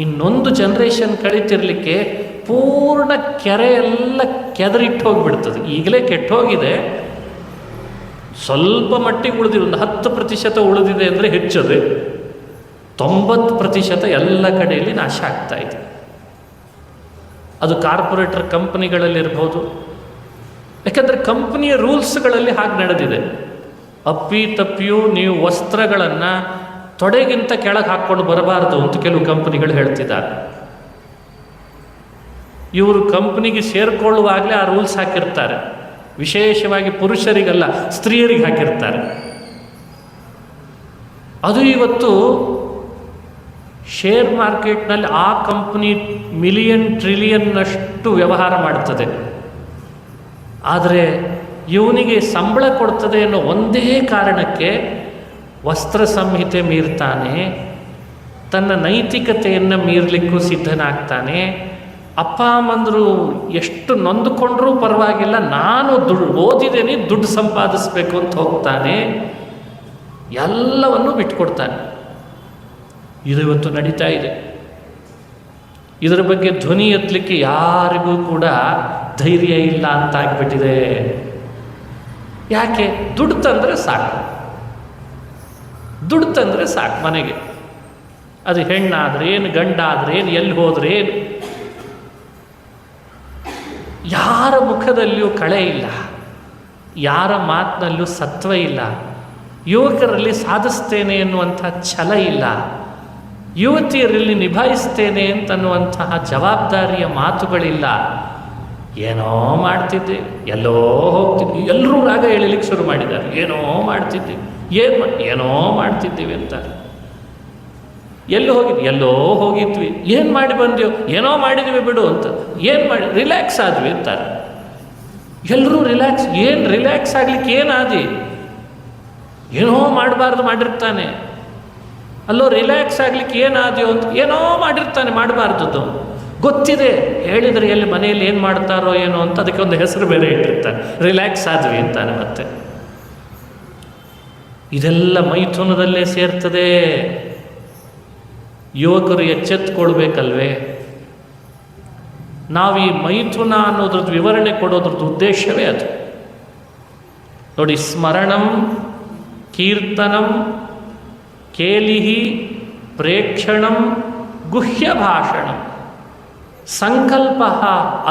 ಇನ್ನೊಂದು ಜನ್ರೇಷನ್ ಕಳೀತಿರ್ಲಿಕ್ಕೆ ಪೂರ್ಣ ಕೆರೆಯೆಲ್ಲ ಕೆದರಿಟ್ಟು ಹೋಗಿಬಿಡ್ತದೆ. ಈಗಲೇ ಕೆಟ್ಟೋಗಿದೆ, ಸ್ವಲ್ಪ ಮಟ್ಟಿಗೆ ಉಳಿದಿದೆ, ಒಂದು 10% ಉಳಿದಿದೆ ಅಂದರೆ ಹೆಚ್ಚದೆ. 90% ಎಲ್ಲ ಕಡೆಯಲ್ಲಿ ನಾಶ ಆಗ್ತಾ ಇದೆ. ಅದು ಕಾರ್ಪೊರೇಟರ್ ಕಂಪನಿಗಳಲ್ಲಿರ್ಬೋದು. ಯಾಕಂದರೆ ಕಂಪನಿಯ ರೂಲ್ಸ್ಗಳಲ್ಲಿ ಹಾಗೆ ನಡೆದಿದೆ. ಅಪ್ಪಿ ತಪ್ಪಿಯೂ ನೀವು ವಸ್ತ್ರಗಳನ್ನು ತೊಡೆಗಿಂತ ಕೆಳಗೆ ಹಾಕ್ಕೊಂಡು ಬರಬಾರ್ದು ಅಂತ ಕೆಲವು ಕಂಪನಿಗಳು ಹೇಳ್ತಿದ್ದಾರೆ. ಇವರು ಕಂಪನಿಗೆ ಸೇರಿಕೊಳ್ಳುವಾಗಲೇ ಆ ರೂಲ್ಸ್ ಹಾಕಿರ್ತಾರೆ. ವಿಶೇಷವಾಗಿ ಪುರುಷರಿಗಲ್ಲ, ಸ್ತ್ರೀಯರಿಗೆ ಹಾಕಿರ್ತಾರೆ. ಅದು ಇವತ್ತು ಶೇರ್ ಮಾರ್ಕೆಟ್ನಲ್ಲಿ ಆ ಕಂಪನಿ ಮಿಲಿಯನ್ ಟ್ರಿಲಿಯನ್ನಷ್ಟು ವ್ಯವಹಾರ ಮಾಡ್ತದೆ. ಆದರೆ ಇವನಿಗೆ ಸಂಬಳ ಕೊಡ್ತದೆ ಅನ್ನೋ ಒಂದೇ ಕಾರಣಕ್ಕೆ ವಸ್ತ್ರ ಸಂಹಿತೆ ಮೀರ್ತಾನೆ, ತನ್ನ ನೈತಿಕತೆಯನ್ನು ಮೀರಲಿಕ್ಕೂ ಸಿದ್ಧನಾಗ್ತಾನೆ. ಅಪ್ಪ ಅಮ್ಮಂದರು ಎಷ್ಟು ನೊಂದುಕೊಂಡ್ರೂ ಪರವಾಗಿಲ್ಲ, ನಾನು ಓದಿದ್ದೇನೆ, ದುಡ್ಡು ಸಂಪಾದಿಸಬೇಕು ಅಂತ ಹೋಗ್ತಾನೆ. ಎಲ್ಲವನ್ನೂ ಬಿಟ್ಕೊಡ್ತಾನೆ. ಇದು ಇವತ್ತು ನಡೀತಾ ಇದೆ. ಇದರ ಬಗ್ಗೆ ಧ್ವನಿ ಎತ್ತಲಿಕ್ಕೆ ಯಾರಿಗೂ ಕೂಡ ಧೈರ್ಯ ಇಲ್ಲ ಅಂತ ಆಗಿಬಿಟ್ಟಿದೆ. ಯಾಕೆ? ದುಡ್ಡು ತಂದರೆ ಸಾಕು, ದುಡ್ಡು ತಂದರೆ ಸಾಕು ಮನೆಗೆ. ಅದು ಹೆಣ್ಣಾದ್ರೇನು, ಗಂಡಾದ್ರೇನು, ಎಲ್ಲಿ ಹೋದ್ರೇನು, ಯಾರ ಮುಖದಲ್ಲಿಯೂ ಕಳೆ ಇಲ್ಲ, ಯಾರ ಯುವತಿಯರಲ್ಲಿ ನಿಭಾಯಿಸ್ತೇನೆ ಅಂತನ್ನುವಂತಹ ಜವಾಬ್ದಾರಿಯ ಮಾತುಗಳಿಲ್ಲ. ಏನೋ ಮಾಡ್ತಿದ್ದೆ, ಎಲ್ಲೋ ಹೋಗ್ತಿದ್ವಿ, ಎಲ್ಲರೂ ರಾಗ ಎಳಿಲಿಕ್ಕೆ ಶುರು ಮಾಡಿದ್ದಾರೆ. ಏನೋ ಮಾಡ್ತಿದ್ದೀವಿ, ಏನೋ ಮಾಡ್ತಿದ್ದೀವಿ ಅಂತಾರೆ. ಎಲ್ಲಿ ಹೋಗಿದ್ವಿ, ಎಲ್ಲೋ ಹೋಗಿದ್ವಿ, ಏನು ಮಾಡಿ ಬಂದೆವು, ಏನೋ ಮಾಡಿದ್ವಿ ಬಿಡು ಅಂತ. ಏನು ಮಾಡಿ ರಿಲ್ಯಾಕ್ಸ್ ಆದ್ವಿ ಅಂತಾರೆ. ಎಲ್ಲರೂ ರಿಲ್ಯಾಕ್ಸ್, ಏನು ರಿಲ್ಯಾಕ್ಸ್ ಆಗ್ಲಿಕ್ಕೆ ಏನಾದಿ? ಏನೋ ಮಾಡಬಾರ್ದು ಮಾಡಿರ್ತಾನೆ. ಅಲ್ಲೋ ರಿಲ್ಯಾಕ್ಸ್ ಆಗ್ಲಿಕ್ಕೆ ಏನಾದ್ಯೋ ಅಂತ ಏನೋ ಮಾಡಿರ್ತಾನೆ, ಮಾಡಬಾರ್ದು ಗೊತ್ತಿದೆ. ಹೇಳಿದರೆ ಎಲ್ಲಿ ಮನೆಯಲ್ಲಿ ಏನು ಮಾಡ್ತಾರೋ ಏನೋ ಅಂತ ಅದಕ್ಕೆ ಒಂದು ಹೆಸರು ಬೇರೆ ಇಟ್ಟಿರ್ತಾನೆ, ರಿಲ್ಯಾಕ್ಸ್ ಆದ್ವಿ ಅಂತಾನೆ. ಮತ್ತೆ ಇದೆಲ್ಲ ಮೈಥುನದಲ್ಲೇ ಸೇರ್ತದೆ. ಯುವಕರು ಎಚ್ಚೆತ್ತುಕೊಳ್ಬೇಕಲ್ವೇ? ನಾವು ಈ ಮೈಥುನ ಅನ್ನೋದ್ರದ್ದು ವಿವರಣೆ ಕೊಡೋದ್ರದ್ದು ಉದ್ದೇಶವೇ ಅದು. ನೋಡಿ, ಸ್ಮರಣಂ, ಕೀರ್ತನಂ, ಕೇಲಿಹಿ, ಪ್ರೇಕ್ಷಣಂ, ಗುಹ್ಯ ಭಾಷಣಂ, ಸಂಕಲ್ಪ,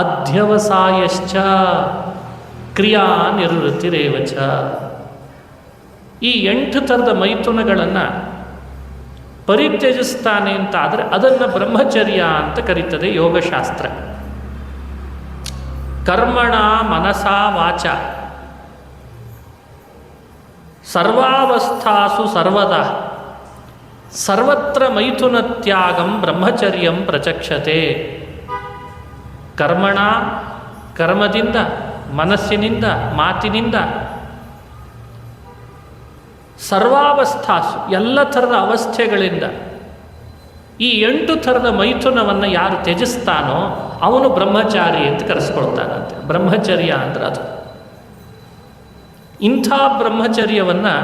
ಅಧ್ಯವಸಾಯಶ್ಚ, ಕ್ರಿಯಾ ನಿವೃತ್ತಿರೇವಚ. ಈ 8 ಥರದ ಮೈಥುನಗಳನ್ನು ಪರಿತ್ಯಜಿಸ್ತಾನೆ ಅಂತ ಆದರೆ ಅದನ್ನು ಬ್ರಹ್ಮಚರ್ಯ ಅಂತ ಕರೀತದೆ ಯೋಗಶಾಸ್ತ್ರ. ಕರ್ಮಣ ಮನಸಾ ವಾಚ ಸರ್ವಾವಸ್ಥಾಸು ಸರ್ವದಾ ಸರ್ವತ್ರ ಮೈಥುನ ತ್ಯಾಗಂ ಬ್ರಹ್ಮಚರ್ಯಂ ಪ್ರಚಕ್ಷತೆ. ಕರ್ಮಣ, ಕರ್ಮದಿಂದ, ಮನಸ್ಸಿನಿಂದ, ಮಾತಿನಿಂದ, ಸರ್ವಾವಸ್ಥಾಸು ಎಲ್ಲ ಥರದ ಅವಸ್ಥೆಗಳಿಂದ ಈ 8 ಥರದ ಮೈಥುನವನ್ನು ಯಾರು ತ್ಯಜಿಸ್ತಾನೋ ಅವನು ಬ್ರಹ್ಮಚಾರಿ ಅಂತ ಕರೆಸ್ಕೊಳ್ತಾನಂತೆ. ಬ್ರಹ್ಮಚರ್ಯ ಅಂದ್ರೆ ಅದು. ಇಂಥ ಬ್ರಹ್ಮಚರ್ಯವನ್ನು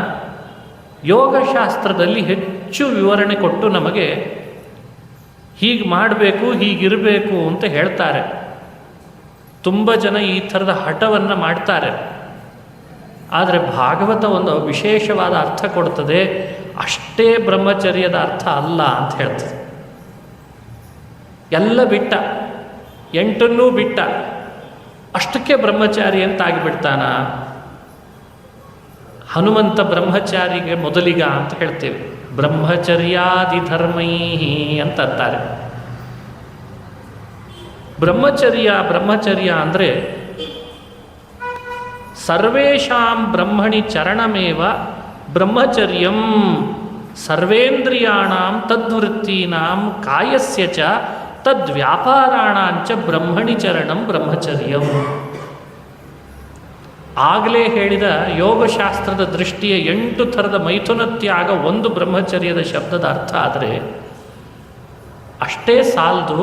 ಯೋಗಶಾಸ್ತ್ರದಲ್ಲಿ ಹೆಚ್ಚು ವಿವರಣೆ ಕೊಟ್ಟು ನಮಗೆ ಹೀಗೆ ಮಾಡಬೇಕು, ಹೀಗಿರಬೇಕು ಅಂತ ಹೇಳ್ತಾರೆ. ತುಂಬ ಜನ ಈ ಥರದ ಹಠವನ್ನು ಮಾಡ್ತಾರೆ. ಆದರೆ ಭಾಗವತ ಒಂದು ವಿಶೇಷವಾದ ಅರ್ಥ ಕೊಡ್ತದೆ. ಅಷ್ಟೇ ಬ್ರಹ್ಮಚರ್ಯದ ಅರ್ಥ ಅಲ್ಲ ಅಂತ ಹೇಳ್ತದೆ. ಎಲ್ಲ ಬಿಟ್ಟ, 8 ಬಿಟ್ಟ, ಅಷ್ಟಕ್ಕೆ ಬ್ರಹ್ಮಚಾರಿ ಅಂತ ಆಗಿಬಿಡ್ತಾನ? ಹನುಮಂತ ಬ್ರಹ್ಮಚಾರಿಗೆ ಮೊದಲಿಗ ಅಂತ ಹೇಳ್ತೇವೆ. ಬ್ರಹ್ಮಚರ್ಯಾದಿ ಧರ್ಮೈಹಿ ಅಂತ ಅಂತಾರೆ. ಬ್ರಹ್ಮಚರ್ಯ ಅಂದರೆ ಸರ್ವೇಷಾಂ ಬ್ರಹ್ಮಣಿ ಚರಣಮೇವ ಬ್ರಹ್ಮಚರ್ಯಂ ಸರ್ವೇಂದ್ರಿಯಾಣಾಂ ತದ್ವೃತ್ತೀನಾಂ ಕಾಯಸ್ಯ ಚ ತದ್ವ್ಯಾಪಾರಾಣಾಂಚ ಬ್ರಹ್ಮಣಿ ಚರಣಂ ಬ್ರಹ್ಮಚರ್ಯಂ. ಆಗಲೇ ಹೇಳಿದ ಯೋಗಶಾಸ್ತ್ರದ ದೃಷ್ಟಿಯ 8 ಥರದ ಮೈಥುನ ತ್ಯಾಗ ಒಂದು ಬ್ರಹ್ಮಚರ್ಯದ ಶಬ್ದದ ಅರ್ಥ ಆದರೆ ಅಷ್ಟೇ ಸಾಲದು.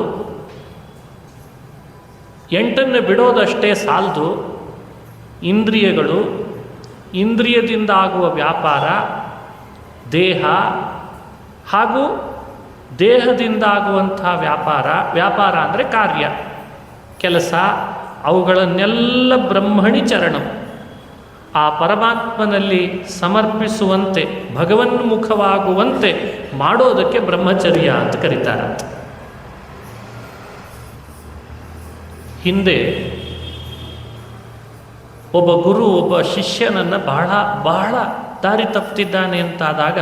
8 ಬಿಡೋದಷ್ಟೇ ಸಾಲದು. ಇಂದ್ರಿಯಗಳು, ಇಂದ್ರಿಯದಿಂದ ಆಗುವ ವ್ಯಾಪಾರ, ದೇಹ ಹಾಗೂ ದೇಹದಿಂದ ಆಗುವಂಥ ವ್ಯಾಪಾರ ಅಂದರೆ ಕಾರ್ಯ, ಕೆಲಸ, ಅವುಗಳನ್ನೆಲ್ಲ ಬ್ರಹ್ಮಣಿ ಚರಣಂ, ಆ ಪರಮಾತ್ಮನಲ್ಲಿ ಸಮರ್ಪಿಸುವಂತೆ, ಭಗವನ್ಮುಖವಾಗುವಂತೆ ಮಾಡೋದಕ್ಕೆ ಬ್ರಹ್ಮಚರ್ಯ ಅಂತ ಕರೀತಾರಂತೆ. ಹಿಂದೆ ಒಬ್ಬ ಗುರು ಒಬ್ಬ ಶಿಷ್ಯನನ್ನು ಬಹಳ ದಾರಿ ತಪ್ಪಿದ್ದಾನೆ ಅಂತಾದಾಗ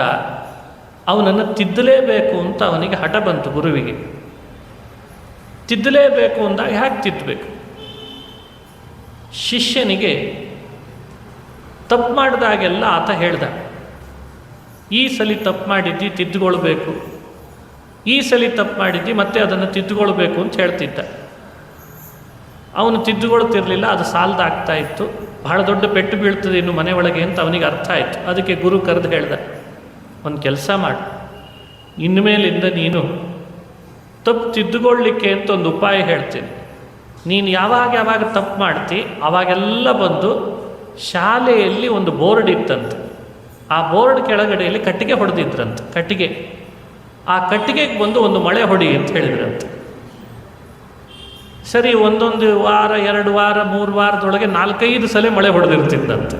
ಅವನನ್ನು ತಿದ್ದಲೇಬೇಕು ಅಂತ ಅವನಿಗೆ ಹಠ ಬಂತು. ಗುರುವಿಗೆ ತಿದ್ದಲೇಬೇಕು ಅಂದಾಗ ಹೇಗೆ ತಿದ್ದಬೇಕು? ಶಿಷ್ಯನಿಗೆ ತಪ್ಪು ಮಾಡಿದಾಗೆಲ್ಲ ಆತ ಹೇಳ್ದ, ಈ ಸಲ ತಪ್ಪು ಮಾಡಿದ್ದಿ ತಿದ್ದುಕೊಳ್ಬೇಕು, ಈ ಸಲ ತಪ್ಪು ಮಾಡಿದ್ದಿ ಮತ್ತೆ ಅದನ್ನು ತಿದ್ದುಕೊಳ್ಬೇಕು ಅಂತ ಹೇಳ್ತಿದ್ದ. ಅವನು ತಿದ್ದುಕೊಳ್ತಿರ್ಲಿಲ್ಲ, ಅದು ಸಾಲದಾಗ್ತಾ ಇತ್ತು. ಬಹಳ ದೊಡ್ಡ ಪೆಟ್ಟು ಬೀಳ್ತದೆ ಇನ್ನು ಮನೆ ಒಳಗೆ ಅಂತ ಅವನಿಗೆ ಅರ್ಥ ಆಯಿತು. ಅದಕ್ಕೆ ಗುರು ಕರೆದು ಹೇಳ್ದ, ಒಂದು ಕೆಲಸ ಮಾಡು, ಇನ್ಮೇಲಿಂದ ನೀನು ತಪ್ಪು ತಿದ್ದುಕೊಳ್ಳಿಕ್ಕೆ ಅಂತ ಒಂದು ಉಪಾಯ ಹೇಳ್ತೀನಿ. ನೀನು ಯಾವಾಗ ತಪ್ಪು ಮಾಡ್ತಿ ಆವಾಗೆಲ್ಲ ಬಂದು ಶಾಲೆಯಲ್ಲಿ ಒಂದು ಬೋರ್ಡ್ ಇತ್ತಂತೆ. ಆ ಬೋರ್ಡ್ ಕೆಳಗಡೆಯಲ್ಲಿ ಕಟ್ಟಿಗೆ ಹೊಡೆದಿದ್ರಂತೆ. ಆ ಕಟ್ಟಿಗೆಗೆ ಬಂದು ಒಂದು ಮಳೆ ಹೊಡಿ ಅಂತ ಹೇಳಿದ್ರಂತೆ. ಸರಿ, ಒಂದೊಂದು ವಾರ, 2 ವಾರ, 3 ವಾರದೊಳಗೆ 4-5 ಸಲ ಮಳೆ ಹೊಡೆದಿರ್ತಿದ್ದಂತೆ.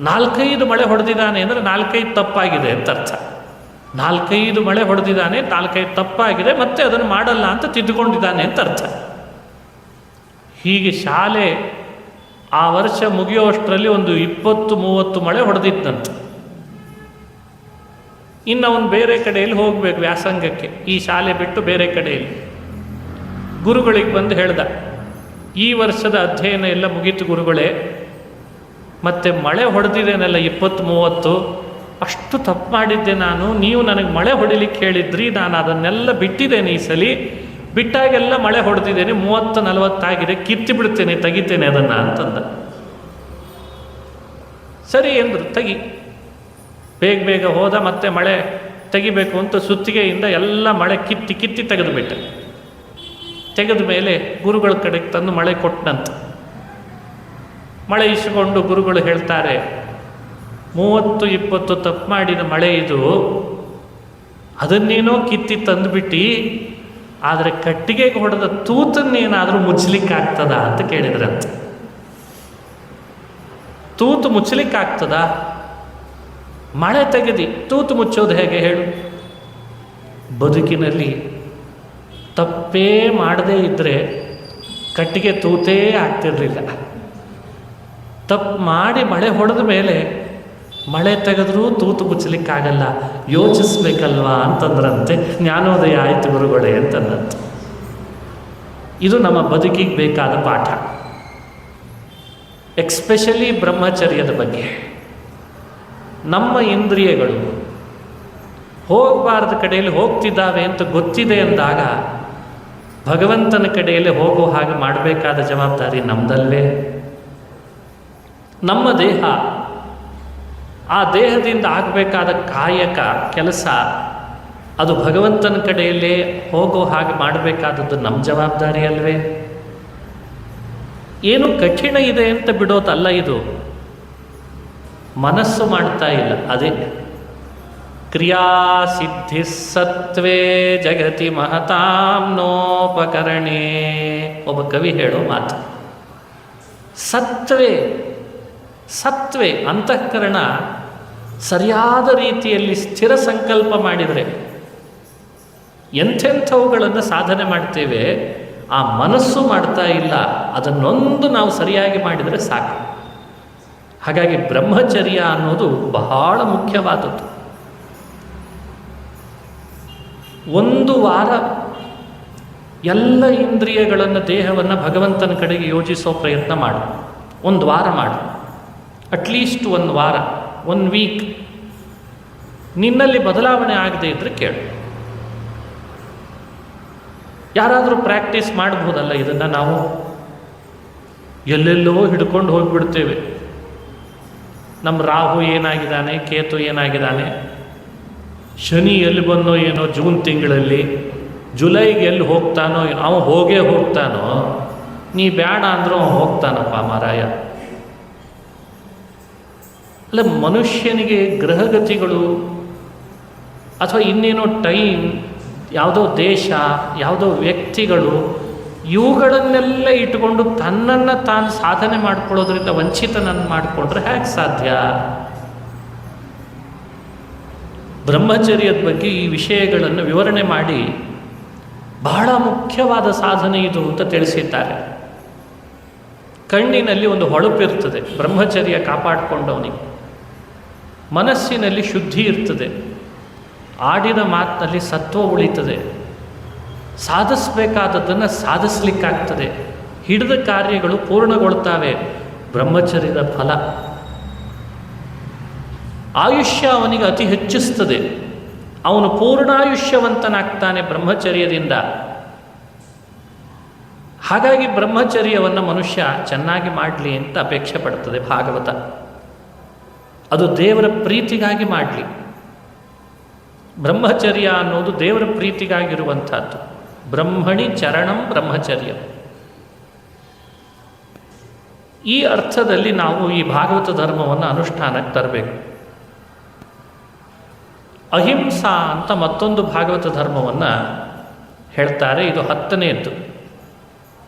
4-5 ಮಳೆ ಹೊಡೆದಿದ್ದಾನೆ ಅಂದರೆ 4-5 ತಪ್ಪಾಗಿದೆ ಅಂತ ಅರ್ಥ. 4-5 ಮಳೆ ಹೊಡೆದಿದ್ದಾನೆ, 4-5 ತಪ್ಪಾಗಿದೆ, ಮತ್ತೆ ಅದನ್ನು ಮಾಡಲ್ಲ ಅಂತ ತಿದ್ದುಕೊಂಡಿದ್ದಾನೆ ಅಂತ ಅರ್ಥ. ಹೀಗೆ ಶಾಲೆ ಆ ವರ್ಷ ಮುಗಿಯೋಷ್ಟರಲ್ಲಿ ಒಂದು 20-30 ಮಳೆ ಹೊಡೆದಿದ್ದಂತೆ. ಇನ್ನು ಅವನು ಬೇರೆ ಕಡೆಯಲ್ಲಿ ಹೋಗಬೇಕು ವ್ಯಾಸಂಗಕ್ಕೆ, ಈ ಶಾಲೆ ಬಿಟ್ಟು ಬೇರೆ ಕಡೆಯಲ್ಲಿ. ಗುರುಗಳಿಗೆ ಬಂದು ಹೇಳ್ದ, ಈ ವರ್ಷದ ಅಧ್ಯಯನ ಎಲ್ಲ ಮುಗೀತು ಗುರುಗಳೇ, ಮತ್ತು ಮಳೆ ಹೊಡೆದಿದ್ದೇನಲ್ಲ 20-30, ಅಷ್ಟು ತಪ್ಪು ಮಾಡಿದ್ದೆ ನಾನು. ನೀವು ನನಗೆ ಮಳೆ ಹೊಡಿಲಿಕ್ಕೆ ಹೇಳಿದ್ರಿ, ನಾನು ಅದನ್ನೆಲ್ಲ ಬಿಟ್ಟಿದ್ದೇನೆ. ಈ ಸಲ ಬಿಟ್ಟಾಗೆಲ್ಲ ಮಳೆ ಹೊಡೆದಿದ್ದೇನೆ, 30-40 ಆಗಿದೆ, ಕಿತ್ತಿ ಬಿಡ್ತೇನೆ, ತೆಗಿತೇನೆ ಅದನ್ನು ಅಂತಂದ. ಸರಿ ಎಂದರು, ತೆಗಿ. ಬೇಗ ಬೇಗ ಹೋದ, ಮತ್ತೆ ಮಳೆ ತೆಗಿಬೇಕು ಅಂತ ಸುತ್ತಿಗೆಯಿಂದ ಎಲ್ಲ ಮಳೆ ಕಿತ್ತಿ ತೆಗೆದುಬಿಟ್ಟ. ತೆಗೆದ ಮೇಲೆ ಗುರುಗಳ ಕಡೆಗೆ ತಂದು ಮಳೆ ಕೊಟ್ಟನಂತ. ಮಳೆ ಇಸ್ಕೊಂಡು ಗುರುಗಳು ಹೇಳ್ತಾರೆ, 30-20 ತಪ್ಪು ಮಾಡಿದ ಮಳೆ ಇದು, ಅದನ್ನೇನೋ ಕಿತ್ತಿ ತಂದುಬಿಟ್ಟು, ಆದರೆ ಕಟ್ಟಿಗೆಗೆ ಹೊಡೆದ ತೂತನ್ನೇನಾದರೂ ಮುಚ್ಚಲಿಕ್ಕಾಗ್ತದ ಅಂತ ಕೇಳಿದ್ರಂತ. ತೂತು ಮುಚ್ಚಲಿಕ್ಕಾಗ್ತದ? ಮಳೆ ತೆಗೆದು ತೂತು ಮುಚ್ಚೋದು ಹೇಗೆ ಹೇಳು? ಬದುಕಿನಲ್ಲಿ ತಪ್ಪೇ ಮಾಡದೇ ಇದ್ದರೆ ಕಟ್ಟಿಗೆ ತೂತೇ ಆಗ್ತಿರಲಿಲ್ಲ. ತಪ್ಪು ಮಾಡಿ ಮಳೆ ಹೊಡೆದ ಮೇಲೆ ಮಳೆ ತೆಗೆದ್ರೂ ತೂತು ಮುಚ್ಚಲಿಕ್ಕಾಗಲ್ಲ, ಯೋಚಿಸ್ಬೇಕಲ್ವಾ ಅಂತಂದ್ರಂತೆ. ಜ್ಞಾನೋದಯ ಆಯಿತು ಗುರುಗಳೇ ಅಂತಂದಂತೆ. ಇದು ನಮ್ಮ ಬದುಕಿಗೆ ಬೇಕಾದ ಪಾಠ, ಎಕ್ಸ್ಪೆಷಲಿ ಬ್ರಹ್ಮಚರ್ಯದ ಬಗ್ಗೆ. ನಮ್ಮ ಇಂದ್ರಿಯಗಳು ಹೋಗಬಾರ್ದ ಕಡೆಯಲ್ಲಿ ಹೋಗ್ತಿದ್ದಾವೆ ಅಂತ ಗೊತ್ತಿದೆ ಅಂದಾಗ ಭಗವಂತನ ಕಡೆಯಲ್ಲಿ ಹೋಗೋ ಹಾಗೆ ಮಾಡಬೇಕಾದ ಜವಾಬ್ದಾರಿ ನಮ್ಮದಲ್ವೇ? ನಮ್ಮ ದೇಹ, ಆ ದೇಹದಿಂದ ಆಗಬೇಕಾದ ಕಾಯಕ ಕೆಲಸ, ಅದು ಭಗವಂತನ ಕಡೆಯಲ್ಲೇ ಹೋಗೋ ಹಾಗೆ ಮಾಡಬೇಕಾದದ್ದು ನಮ್ಮ ಜವಾಬ್ದಾರಿ ಅಲ್ವೇ? ಏನು ಕಠಿಣ ಇದೆ ಅಂತ ಬಿಡೋದಲ್ಲ ಇದು, ಮನಸ್ಸು ಮಾಡ್ತಾ ಇಲ್ಲ. ಅದೇ ಕ್ರಿಯಾಸಿದ್ಧಿ ಸತ್ವೇ ಜಗತಿ ಮಹತಾಂನೋಪಕರಣೇ, ಒಬ್ಬ ಕವಿ ಹೇಳೋ ಮಾತು. ಸತ್ವೇ ಅಂತಃಕರಣ ಸರಿಯಾದ ರೀತಿಯಲ್ಲಿ ಸ್ಥಿರ ಸಂಕಲ್ಪ ಮಾಡಿದರೆ ಎಂಥೆಂಥವುಗಳನ್ನು ಸಾಧನೆ ಮಾಡ್ತೇವೆ. ಆ ಮನಸ್ಸು ಮಾಡ್ತಾ ಇಲ್ಲ, ಅದನ್ನೊಂದು ನಾವು ಸರಿಯಾಗಿ ಮಾಡಿದರೆ ಸಾಕು. ಹಾಗಾಗಿ ಬ್ರಹ್ಮಚರ್ಯ ಅನ್ನೋದು ಬಹಳ ಮುಖ್ಯವಾದದ್ದು. 1 ವಾರ ಎಲ್ಲ ಇಂದ್ರಿಯಗಳನ್ನು, ದೇಹವನ್ನು ಭಗವಂತನ ಕಡೆಗೆ ಯೋಜಿಸೋ ಪ್ರಯತ್ನ ಮಾಡು. 1 ವಾರ ಮಾಡು, ಅಟ್ಲೀಸ್ಟ್ 1 ವಾರ, 1 ವೀಕ್. ನಿನ್ನಲ್ಲಿ ಬದಲಾವಣೆ ಆಗದೆ ಇದ್ದರೆ ಕೇಳು. ಯಾರಾದರೂ ಪ್ರಾಕ್ಟೀಸ್ ಮಾಡ್ಬೋದಲ್ಲ ಇದನ್ನು? ನಾವು ಎಲ್ಲೆಲ್ಲೋ ಹಿಡ್ಕೊಂಡು ಹೋಗಿಬಿಡ್ತೇವೆ. ನಮ್ಮ ರಾಹು ಏನಾಗಿದ್ದಾನೆ, ಕೇತು ಏನಾಗಿದ್ದಾನೆ, ಶನಿ ಎಲ್ಲಿ ಬಂದೋ ಏನೋ ಜೂನ್ ತಿಂಗಳಲ್ಲಿ, ಜುಲೈಗೆ ಎಲ್ಲಿ ಹೋಗ್ತಾನೋ ಏನೋ, ಅವನು ಹೋಗೇ ಹೋಗ್ತಾನೋ. ನೀ ಬೇಡ ಅಂದರೂ ಅವನು ಹೋಗ್ತಾನಪ್ಪ ಮಾರಾಯ. ಅಲ್ಲ, ಮನುಷ್ಯನಿಗೆ ಗ್ರಹಗತಿಗಳು ಅಥವಾ ಇನ್ನೇನೋ ಟೈಮ್, ಯಾವುದೋ ದೇಶ, ಯಾವುದೋ ವ್ಯಕ್ತಿಗಳು, ಇವುಗಳನ್ನೆಲ್ಲ ಇಟ್ಟುಕೊಂಡು ತನ್ನನ್ನು ತಾನು ಸಾಧನೆ ಮಾಡಿಕೊಳ್ಳೋದ್ರಿಂದ ವಂಚಿತನನ್ನು ಮಾಡಿಕೊಂಡ್ರೆ ಹೇಗೆ ಸಾಧ್ಯ? ಬ್ರಹ್ಮಚರ್ಯದ ಬಗ್ಗೆ ಈ ವಿಷಯಗಳನ್ನು ವಿವರಣೆ ಮಾಡಿ ಬಹಳ ಮುಖ್ಯವಾದ ಸಾಧನೆ ಇದು ಅಂತ ತಿಳಿಸಿದ್ದಾರೆ. ಕಣ್ಣಿನಲ್ಲಿ ಒಂದು ಹೊಳಪಿರ್ತದೆ ಬ್ರಹ್ಮಚರ್ಯ ಕಾಪಾಡಿಕೊಂಡವನಿಗೆ, ಮನಸ್ಸಿನಲ್ಲಿ ಶುದ್ಧಿ ಇರ್ತದೆ, ಆಡಿದ ಮಾತಿನಲ್ಲಿ ಸತ್ವ ಉಳಿತದೆ, ಸಾಧಿಸಬೇಕಾದದ್ದನ್ನು ಸಾಧಿಸಲಿಕ್ಕಾಗ್ತದೆ, ಹಿಡಿದ ಕಾರ್ಯಗಳು ಪೂರ್ಣಗೊಳ್ತಾವೆ. ಬ್ರಹ್ಮಚರ್ಯದ ಫಲ ಆಯುಷ್ಯ ಅವನಿಗೆ ಅತಿ ಹೆಚ್ಚಿಸ್ತದೆ. ಅವನು ಪೂರ್ಣಾಯುಷ್ಯವಂತನಾಗ್ತಾನೆ ಬ್ರಹ್ಮಚರ್ಯದಿಂದ. ಹಾಗಾಗಿ ಬ್ರಹ್ಮಚರ್ಯವನ್ನು ಮನುಷ್ಯ ಚೆನ್ನಾಗಿ ಮಾಡಲಿ ಅಂತ ಅಪೇಕ್ಷೆ ಪಡ್ತದೆ ಭಾಗವತ. ಅದು ದೇವರ ಪ್ರೀತಿಗಾಗಿ ಮಾಡಲಿ. ಬ್ರಹ್ಮಚರ್ಯ ಅನ್ನೋದು ದೇವರ ಪ್ರೀತಿಗಾಗಿರುವಂಥದ್ದು. ಬ್ರಹ್ಮಣಿ ಚರಣಂ ಬ್ರಹ್ಮಚರ್ಯ. ಈ ಅರ್ಥದಲ್ಲಿ ನಾವು ಈ ಭಾಗವತ ಧರ್ಮವನ್ನು ಅನುಷ್ಠಾನಕ್ಕೆ ತರಬೇಕು. ಅಹಿಂಸಾ ಅಂತ ಮತ್ತೊಂದು ಭಾಗವತ ಧರ್ಮವನ್ನು ಹೇಳ್ತಾರೆ. ಇದು 10ನೇದ್ದು.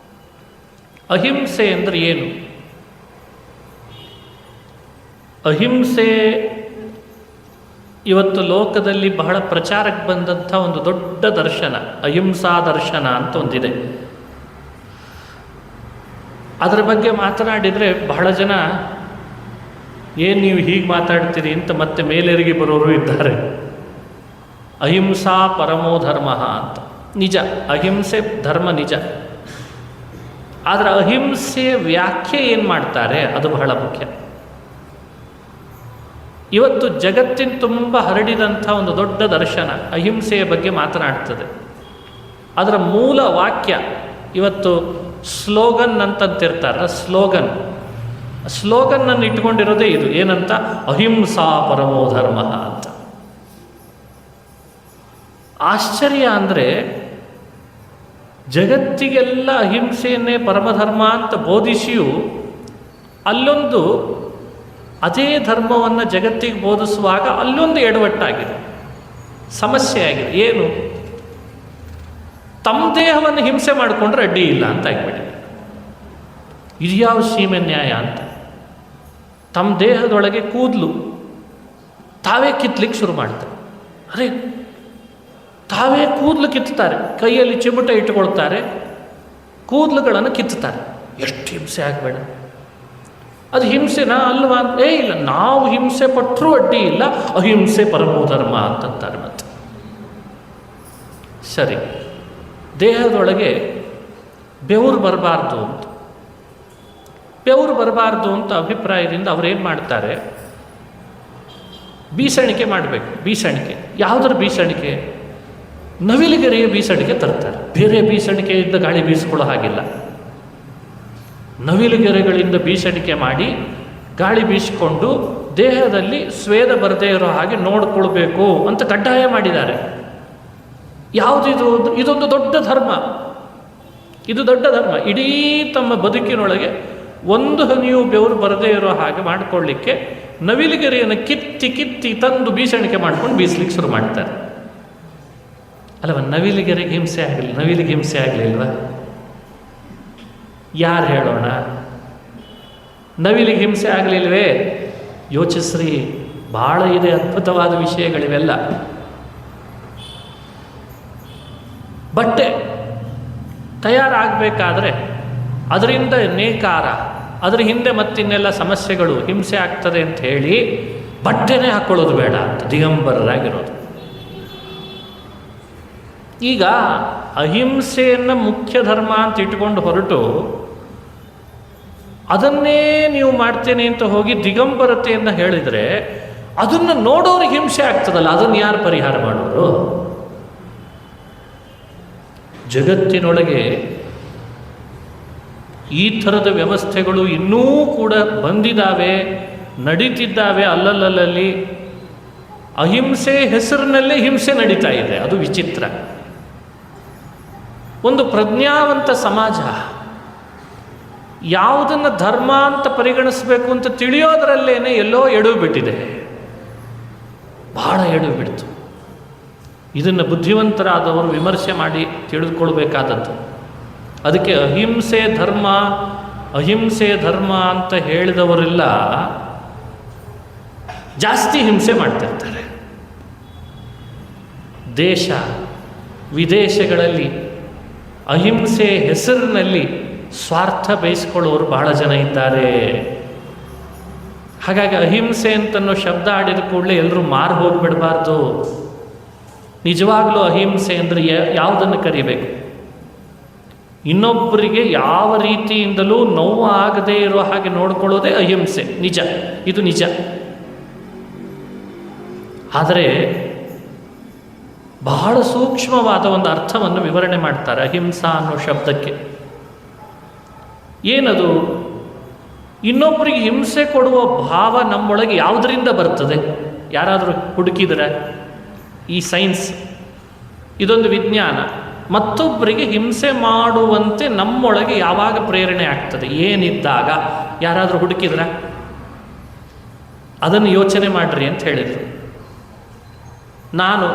ಅಹಿಂಸೆ ಅಂದರೆ ಏನು? ಅಹಿಂಸೆ ಇವತ್ತು ಲೋಕದಲ್ಲಿ ಬಹಳ ಪ್ರಚಾರಕ್ಕೆ ಬಂದಂಥ ಒಂದು ದೊಡ್ಡ ದರ್ಶನ, ಅಹಿಂಸಾ ದರ್ಶನ ಅಂತ ಒಂದಿದೆ. ಅದರ ಬಗ್ಗೆ ಮಾತನಾಡಿದರೆ ಬಹಳ ಜನ ಏನು ನೀವು ಹೀಗೆ ಮಾತಾಡ್ತೀರಿ ಅಂತ ಮತ್ತೆ ಮೇಲೆರಿಗೆ ಬರೋರು ಇದ್ದಾರೆ. ಅಹಿಂಸಾ ಪರಮೋ ಧರ್ಮ ಅಂತ. ನಿಜ, ಅಹಿಂಸೆ ಧರ್ಮ ನಿಜ. ಆದರೆ ಅಹಿಂಸೆಯ ವ್ಯಾಖ್ಯೆ ಏನು ಮಾಡ್ತಾರೆ ಅದು ಬಹಳ ಮುಖ್ಯ. ಇವತ್ತು ಜಗತ್ತಿನ ತುಂಬ ಹರಡಿದಂಥ ಒಂದು ದೊಡ್ಡ ದರ್ಶನ ಅಹಿಂಸೆಯ ಬಗ್ಗೆ ಮಾತನಾಡ್ತದೆ. ಅದರ ಮೂಲ ವಾಕ್ಯ ಇವತ್ತು ಸ್ಲೋಗನ್ ಅಂತಂತಿರ್ತಾರೆ. ಸ್ಲೋಗನ್ನನ್ನು ಇಟ್ಕೊಂಡಿರೋದೇ ಇದು, ಏನಂತ? ಅಹಿಂಸಾ ಪರಮೋ ಧರ್ಮ ಅಂತ. ಆಶ್ಚರ್ಯ ಅಂದರೆ ಜಗತ್ತಿಗೆಲ್ಲ ಅಹಿಂಸೆಯನ್ನೇ ಪರಮಧರ್ಮ ಅಂತ ಬೋಧಿಸಿಯೂ ಅಲ್ಲೊಂದು ಅದೇ ಧರ್ಮವನ್ನು ಜಗತ್ತಿಗೆ ಬೋಧಿಸುವಾಗ ಅಲ್ಲೊಂದು ಎಡವಟ್ಟಾಗಿದೆ, ಸಮಸ್ಯೆ ಆಗಿದೆ. ಏನು? ತಮ್ಮ ದೇಹವನ್ನು ಹಿಂಸೆ ಮಾಡಿಕೊಂಡ್ರೆ ಅಡ್ಡಿ ಇಲ್ಲ ಅಂತ ಆಗಿಬಿಟ್ಟಿದೆ. ಇದು ಯಾವ ಸೀಮೆ ನ್ಯಾಯ ಅಂತ. ತಮ್ಮ ದೇಹದೊಳಗೆ ಕೂದಲು ತಾವೇ ಕಿತ್ತಲಿಕ್ಕೆ ಶುರು ಮಾಡ್ತಾರೆ. ಅರೆ, ತಾವೇ ಕೂದಲು ಕಿತ್ತುತ್ತಾರೆ, ಕೈಯಲ್ಲಿ ಚಿಮುಟ ಇಟ್ಟುಕೊಳ್ತಾರೆ, ಕೂದಲುಗಳನ್ನು ಕಿತ್ತುತ್ತಾರೆ. ಎಷ್ಟು ಹಿಂಸೆ ಆಗಬೇಡ. ಅದು ಹಿಂಸೆನಾ ಅಲ್ವಾ? ಇಲ್ಲ, ನಾವು ಹಿಂಸೆ ಪಟ್ಟರೂ ಅಡ್ಡಿ ಇಲ್ಲ, ಅಹಿಂಸೆ ಪರಮೋ ಧರ್ಮ ಅಂತಂತಾರೆ. ಮತ್ತೆ ಸರಿ, ದೇಹದೊಳಗೆ ಬೆವರು ಬರಬಾರ್ದು ಅಂತ, ಬೆವರು ಬರಬಾರ್ದು ಅಂತ ಅಭಿಪ್ರಾಯದಿಂದ ಅವರೇನು ಮಾಡ್ತಾರೆ? ಬೀಸಣಿಕೆ ಮಾಡಬೇಕು. ಬೀಸಣಿಕೆ ಯಾವುದರ ಬೀಸಣಿಕೆ? ನವಿಲುಗೆರೆಯ ಬೀಸಣಿಕೆ ತರ್ತಾರೆ. ಬೇರೆ ಬೀಸಣಿಕೆಯಿಂದ ಗಾಳಿ ಬೀಸಿಕೊಳ್ಳೋ ಹಾಗಿಲ್ಲ. ನವಿಲುಗೆರೆಗಳಿಂದ ಬೀಸಣಿಕೆ ಮಾಡಿ ಗಾಳಿ ಬೀಸಿಕೊಂಡು ದೇಹದಲ್ಲಿ ಸ್ವೇದ ಬರದೇ ಇರೋ ಹಾಗೆ ನೋಡಿಕೊಳ್ಬೇಕು ಅಂತ ಕಡ್ಡಾಯ ಮಾಡಿದ್ದಾರೆ. ಯಾವುದಿದು? ಇದೊಂದು ದೊಡ್ಡ ಧರ್ಮ. ಇದು ದೊಡ್ಡ ಧರ್ಮ. ಇಡೀ ತಮ್ಮ ಬದುಕಿನೊಳಗೆ ಒಂದು ಹನಿಯೂ ಬೆವರು ಬರದೇ ಇರೋ ಹಾಗೆ ಮಾಡಿಕೊಳ್ಳಿಕ್ಕೆ ನವಿಲುಗೆರೆಯನ್ನು ಕಿತ್ತಿ ತಂದು ಬೀಸಣಿಕೆ ಮಾಡ್ಕೊಂಡು ಬೀಸಲಿಕ್ಕೆ ಶುರು ಮಾಡ್ತಾರೆ. ಅಲ್ಲವ, ನವಿಲಿಗೆರೆಗೆ ಹಿಂಸೆ ಆಗಲಿಲ್ಲ, ನವಿಲಿಗೆ ಹಿಂಸೆ ಆಗಲಿಲ್ವ? ಯಾರು ಹೇಳೋಣ? ನವಿಲಿಗೆ ಹಿಂಸೆ ಆಗಲಿಲ್ವೇ? ಯೋಚಿಸ್ರಿ, ಭಾಳ ಇದೆ, ಅದ್ಭುತವಾದ ವಿಷಯಗಳಿವೆಲ್ಲ. ಬಟ್ಟೆ ತಯಾರಾಗಬೇಕಾದ್ರೆ ಅದರಿಂದ ನೇಕಾರ, ಅದರ ಹಿಂದೆ ಮತ್ತಿನ್ನೆಲ್ಲ ಸಮಸ್ಯೆಗಳು, ಹಿಂಸೆ ಆಗ್ತದೆ ಅಂತ ಹೇಳಿ ಬಟ್ಟೆನೇ ಹಾಕ್ಕೊಳ್ಳೋದು ಬೇಡ ಅಂತ ದಿಗಂಬರರಾಗಿರೋದು. ಈಗ ಅಹಿಂಸೆಯನ್ನು ಮುಖ್ಯ ಧರ್ಮ ಅಂತ ಇಟ್ಕೊಂಡು ಹೊರಟು ಅದನ್ನೇ ನೀವು ಮಾಡ್ತೇನೆ ಅಂತ ಹೋಗಿ ದಿಗಂಬರತೆಯನ್ನು ಹೇಳಿದರೆ ಅದನ್ನು ನೋಡೋರಿಗೆ ಹಿಂಸೆ ಆಗ್ತದಲ್ಲ, ಅದನ್ನು ಯಾರು ಪರಿಹಾರ ಮಾಡೋರು? ಜಗತ್ತಿನೊಳಗೆ ಈ ಥರದ ವ್ಯವಸ್ಥೆಗಳು ಇನ್ನೂ ಕೂಡ ಬಂದಿದ್ದಾವೆ, ನಡೀತಿದ್ದಾವೆ. ಅಲ್ಲಲ್ಲಲ್ಲಿ ಅಹಿಂಸೆ ಹೆಸರಿನಲ್ಲೇ ಹಿಂಸೆ ನಡೀತಾ ಇದೆ. ಅದು ವಿಚಿತ್ರ. ಒಂದು ಪ್ರಜ್ಞಾವಂತ ಸಮಾಜ ಯಾವುದನ್ನು ಧರ್ಮ ಅಂತ ಪರಿಗಣಿಸಬೇಕು ಅಂತ ತಿಳಿಯೋದರಲ್ಲೇನೆ ಎಲ್ಲೋ ಎಡವು ಬಿಟ್ಟಿದೆ, ಬಹಳ ಎಡವು ಬಿಡ್ತು. ಇದನ್ನು ಬುದ್ಧಿವಂತರಾದವರು ವಿಮರ್ಶೆ ಮಾಡಿ ತಿಳಿದುಕೊಳ್ಬೇಕಾದದ್ದು. ಅದಕ್ಕೆ ಅಹಿಂಸೆ ಧರ್ಮ ಅಂತ ಹೇಳಿದವರೆಲ್ಲ ಜಾಸ್ತಿ ಹಿಂಸೆ ಮಾಡ್ತಿರ್ತಾರೆ. ದೇಶ ವಿದೇಶಗಳಲ್ಲಿ ಅಹಿಂಸೆ ಹೆಸರಿನಲ್ಲಿ ಸ್ವಾರ್ಥ ಬಯಸಿಕೊಳ್ಳುವವರು ಬಹಳ ಜನ ಇದ್ದಾರೆ. ಹಾಗಾಗಿ ಅಹಿಂಸೆ ಅಂತನ್ನೋ ಶಬ್ದ ಆಡಿದ ಕೂಡಲೇ ಎಲ್ಲರೂ ಮಾರು ಹೋಗಿಬಿಡಬಾರ್ದು. ನಿಜವಾಗ್ಲೂ ಅಹಿಂಸೆ ಅಂದರೆ ಯಾವುದನ್ನು ಕರಿಬೇಕು? ಇನ್ನೊಬ್ಬರಿಗೆ ಯಾವ ರೀತಿಯಿಂದಲೂ ನೋವು ಆಗದೇ ಇರೋ ಹಾಗೆ ನೋಡ್ಕೊಳ್ಳೋದೇ ಅಹಿಂಸೆ. ನಿಜ, ಇದು ನಿಜ. ಆದರೆ ಬಹಳ ಸೂಕ್ಷ್ಮವಾದ ಒಂದು ಅರ್ಥವನ್ನು ವಿವರಣೆ ಮಾಡ್ತಾರೆ ಅಹಿಂಸಾ ಅನ್ನೋ ಶಬ್ದಕ್ಕೆ. ಏನದು? ಇನ್ನೊಬ್ಬರಿಗೆ ಹಿಂಸೆ ಕೊಡುವ ಭಾವ ನಮ್ಮೊಳಗೆ ಯಾವುದರಿಂದ ಬರ್ತದೆ? ಯಾರಾದರೂ ಹುಡುಕಿದರೆ? ಈ ಸೈನ್ಸ್ ಇದೊಂದು ವಿಜ್ಞಾನ. ಮತ್ತೊಬ್ಬರಿಗೆ ಹಿಂಸೆ ಮಾಡುವಂತೆ ನಮ್ಮೊಳಗೆ ಯಾವಾಗ ಪ್ರೇರಣೆ ಆಗ್ತದೆ, ಏನಿದ್ದಾಗ? ಯಾರಾದರೂ ಹುಡುಕಿದ್ರ? ಅದನ್ನು ಯೋಚನೆ ಮಾಡ್ರಿ ಅಂತ ಹೇಳಿದರು. ನಾನು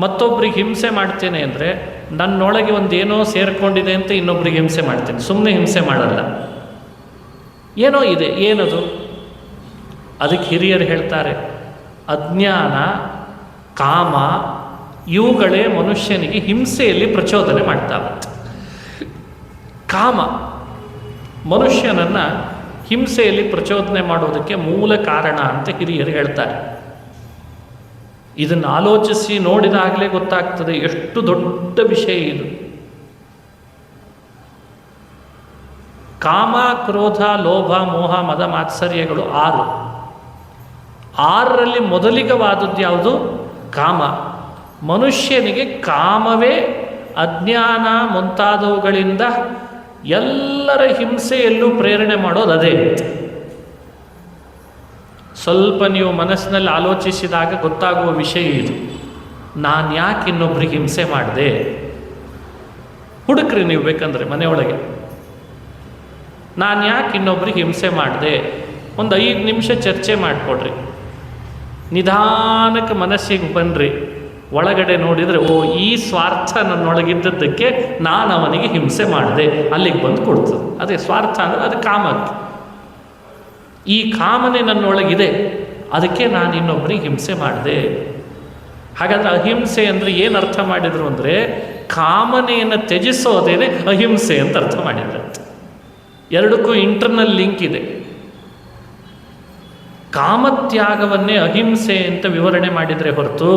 ಮತ್ತೊಬ್ಬರಿಗೆ ಹಿಂಸೆ ಮಾಡ್ತೇನೆ ಅಂದರೆ ನನ್ನೊಳಗೆ ಒಂದೇನೋ ಸೇರಿಕೊಂಡಿದೆ ಅಂತ ಇನ್ನೊಬ್ಬರಿಗೆ ಹಿಂಸೆ ಮಾಡ್ತೇನೆ, ಸುಮ್ಮನೆ ಹಿಂಸೆ ಮಾಡಲ್ಲ. ಏನೋ ಇದೆ. ಏನದು? ಅದಕ್ಕೆ ಹಿರಿಯರು ಹೇಳ್ತಾರೆ, ಅಜ್ಞಾನ, ಕಾಮ ಇವುಗಳೇ ಮನುಷ್ಯನಿಗೆ ಹಿಂಸೆಯಲ್ಲಿ ಪ್ರಚೋದನೆ ಮಾಡ್ತಾವಂತೆ. ಕಾಮ ಮನುಷ್ಯನನ್ನು ಹಿಂಸೆಯಲ್ಲಿ ಪ್ರಚೋದನೆ ಮಾಡೋದಕ್ಕೆ ಮೂಲ ಕಾರಣ ಅಂತ ಹಿರಿಯರು ಹೇಳ್ತಾರೆ. ಇದನ್ನು ಆಲೋಚಿಸಿ ನೋಡಿದಾಗಲೇ ಗೊತ್ತಾಗ್ತದೆ ಎಷ್ಟು ದೊಡ್ಡ ವಿಷಯ ಇದು. ಕಾಮ, ಕ್ರೋಧ, ಲೋಭ, ಮೋಹ, ಮದ, ಮಾತ್ಸರ್ಯಗಳು 6. 6ರಲ್ಲಿ ಮೊದಲಿಗವಾದದ್ದು ಯಾವುದು? ಕಾಮ. ಮನುಷ್ಯನಿಗೆ ಕಾಮವೇ ಅಜ್ಞಾನ ಮುಂತಾದವುಗಳಿಂದ ಎಲ್ಲರ ಹಿಂಸೆಯಲ್ಲೂ ಪ್ರೇರಣೆ ಮಾಡೋದು ಅದೇ. ಸ್ವಲ್ಪ ನೀವು ಮನಸ್ಸಿನಲ್ಲಿ ಆಲೋಚಿಸಿದಾಗ ಗೊತ್ತಾಗುವ ವಿಷಯ ಇದು. ನಾನು ಯಾಕೆ ಇನ್ನೊಬ್ರಿಗೆ ಹಿಂಸೆ ಮಾಡಿದೆ? ಹುಡುಕ್ರಿ ನೀವು ಬೇಕಂದ್ರೆ ಮನೆಯೊಳಗೆ. ನಾನು ಯಾಕೆ ಇನ್ನೊಬ್ರಿಗೆ ಹಿಂಸೆ ಮಾಡಿದೆ? ಒಂದು 5 ನಿಮಿಷ ಚರ್ಚೆ ಮಾಡಿಕೊಡ್ರಿ. ನಿಧಾನಕ್ಕೆ ಮನಸ್ಸಿಗೆ ಬನ್ನಿರಿ. ಒಳಗಡೆ ನೋಡಿದರೆ, ಓ, ಈ ಸ್ವಾರ್ಥ ನನ್ನೊಳಗಿದ್ದದ್ದಕ್ಕೆ ನಾನು ಅವನಿಗೆ ಹಿಂಸೆ ಮಾಡಿದೆ, ಅಲ್ಲಿಗೆ ಬಂದು ಕೊಡ್ತದೆ. ಅದೇ ಸ್ವಾರ್ಥ ಅಂದರೆ ಅದು ಕಾಮಕ್ಕೆ. ಈ ಕಾಮನೆ ನನ್ನೊಳಗಿದೆ, ಅದಕ್ಕೆ ನಾನು ಇನ್ನೊಬ್ಬರಿಗೆ ಹಿಂಸೆ ಮಾಡಿದೆ. ಹಾಗಾದರೆ ಅಹಿಂಸೆ ಅಂದರೆ ಏನು ಅರ್ಥ ಮಾಡಿದರು ಅಂದರೆ, ಕಾಮನೆಯನ್ನು ತ್ಯಜಿಸೋದೇನೆ ಅಹಿಂಸೆ ಅಂತ ಅರ್ಥ ಮಾಡಿದ್ರಂತೆ. ಎರಡಕ್ಕೂ ಇಂಟರ್ನಲ್ ಲಿಂಕ್ ಇದೆ. ಕಾಮತ್ಯಾಗವನ್ನೇ ಅಹಿಂಸೆ ಅಂತ ವಿವರಣೆ ಮಾಡಿದರೆ ಹೊರತು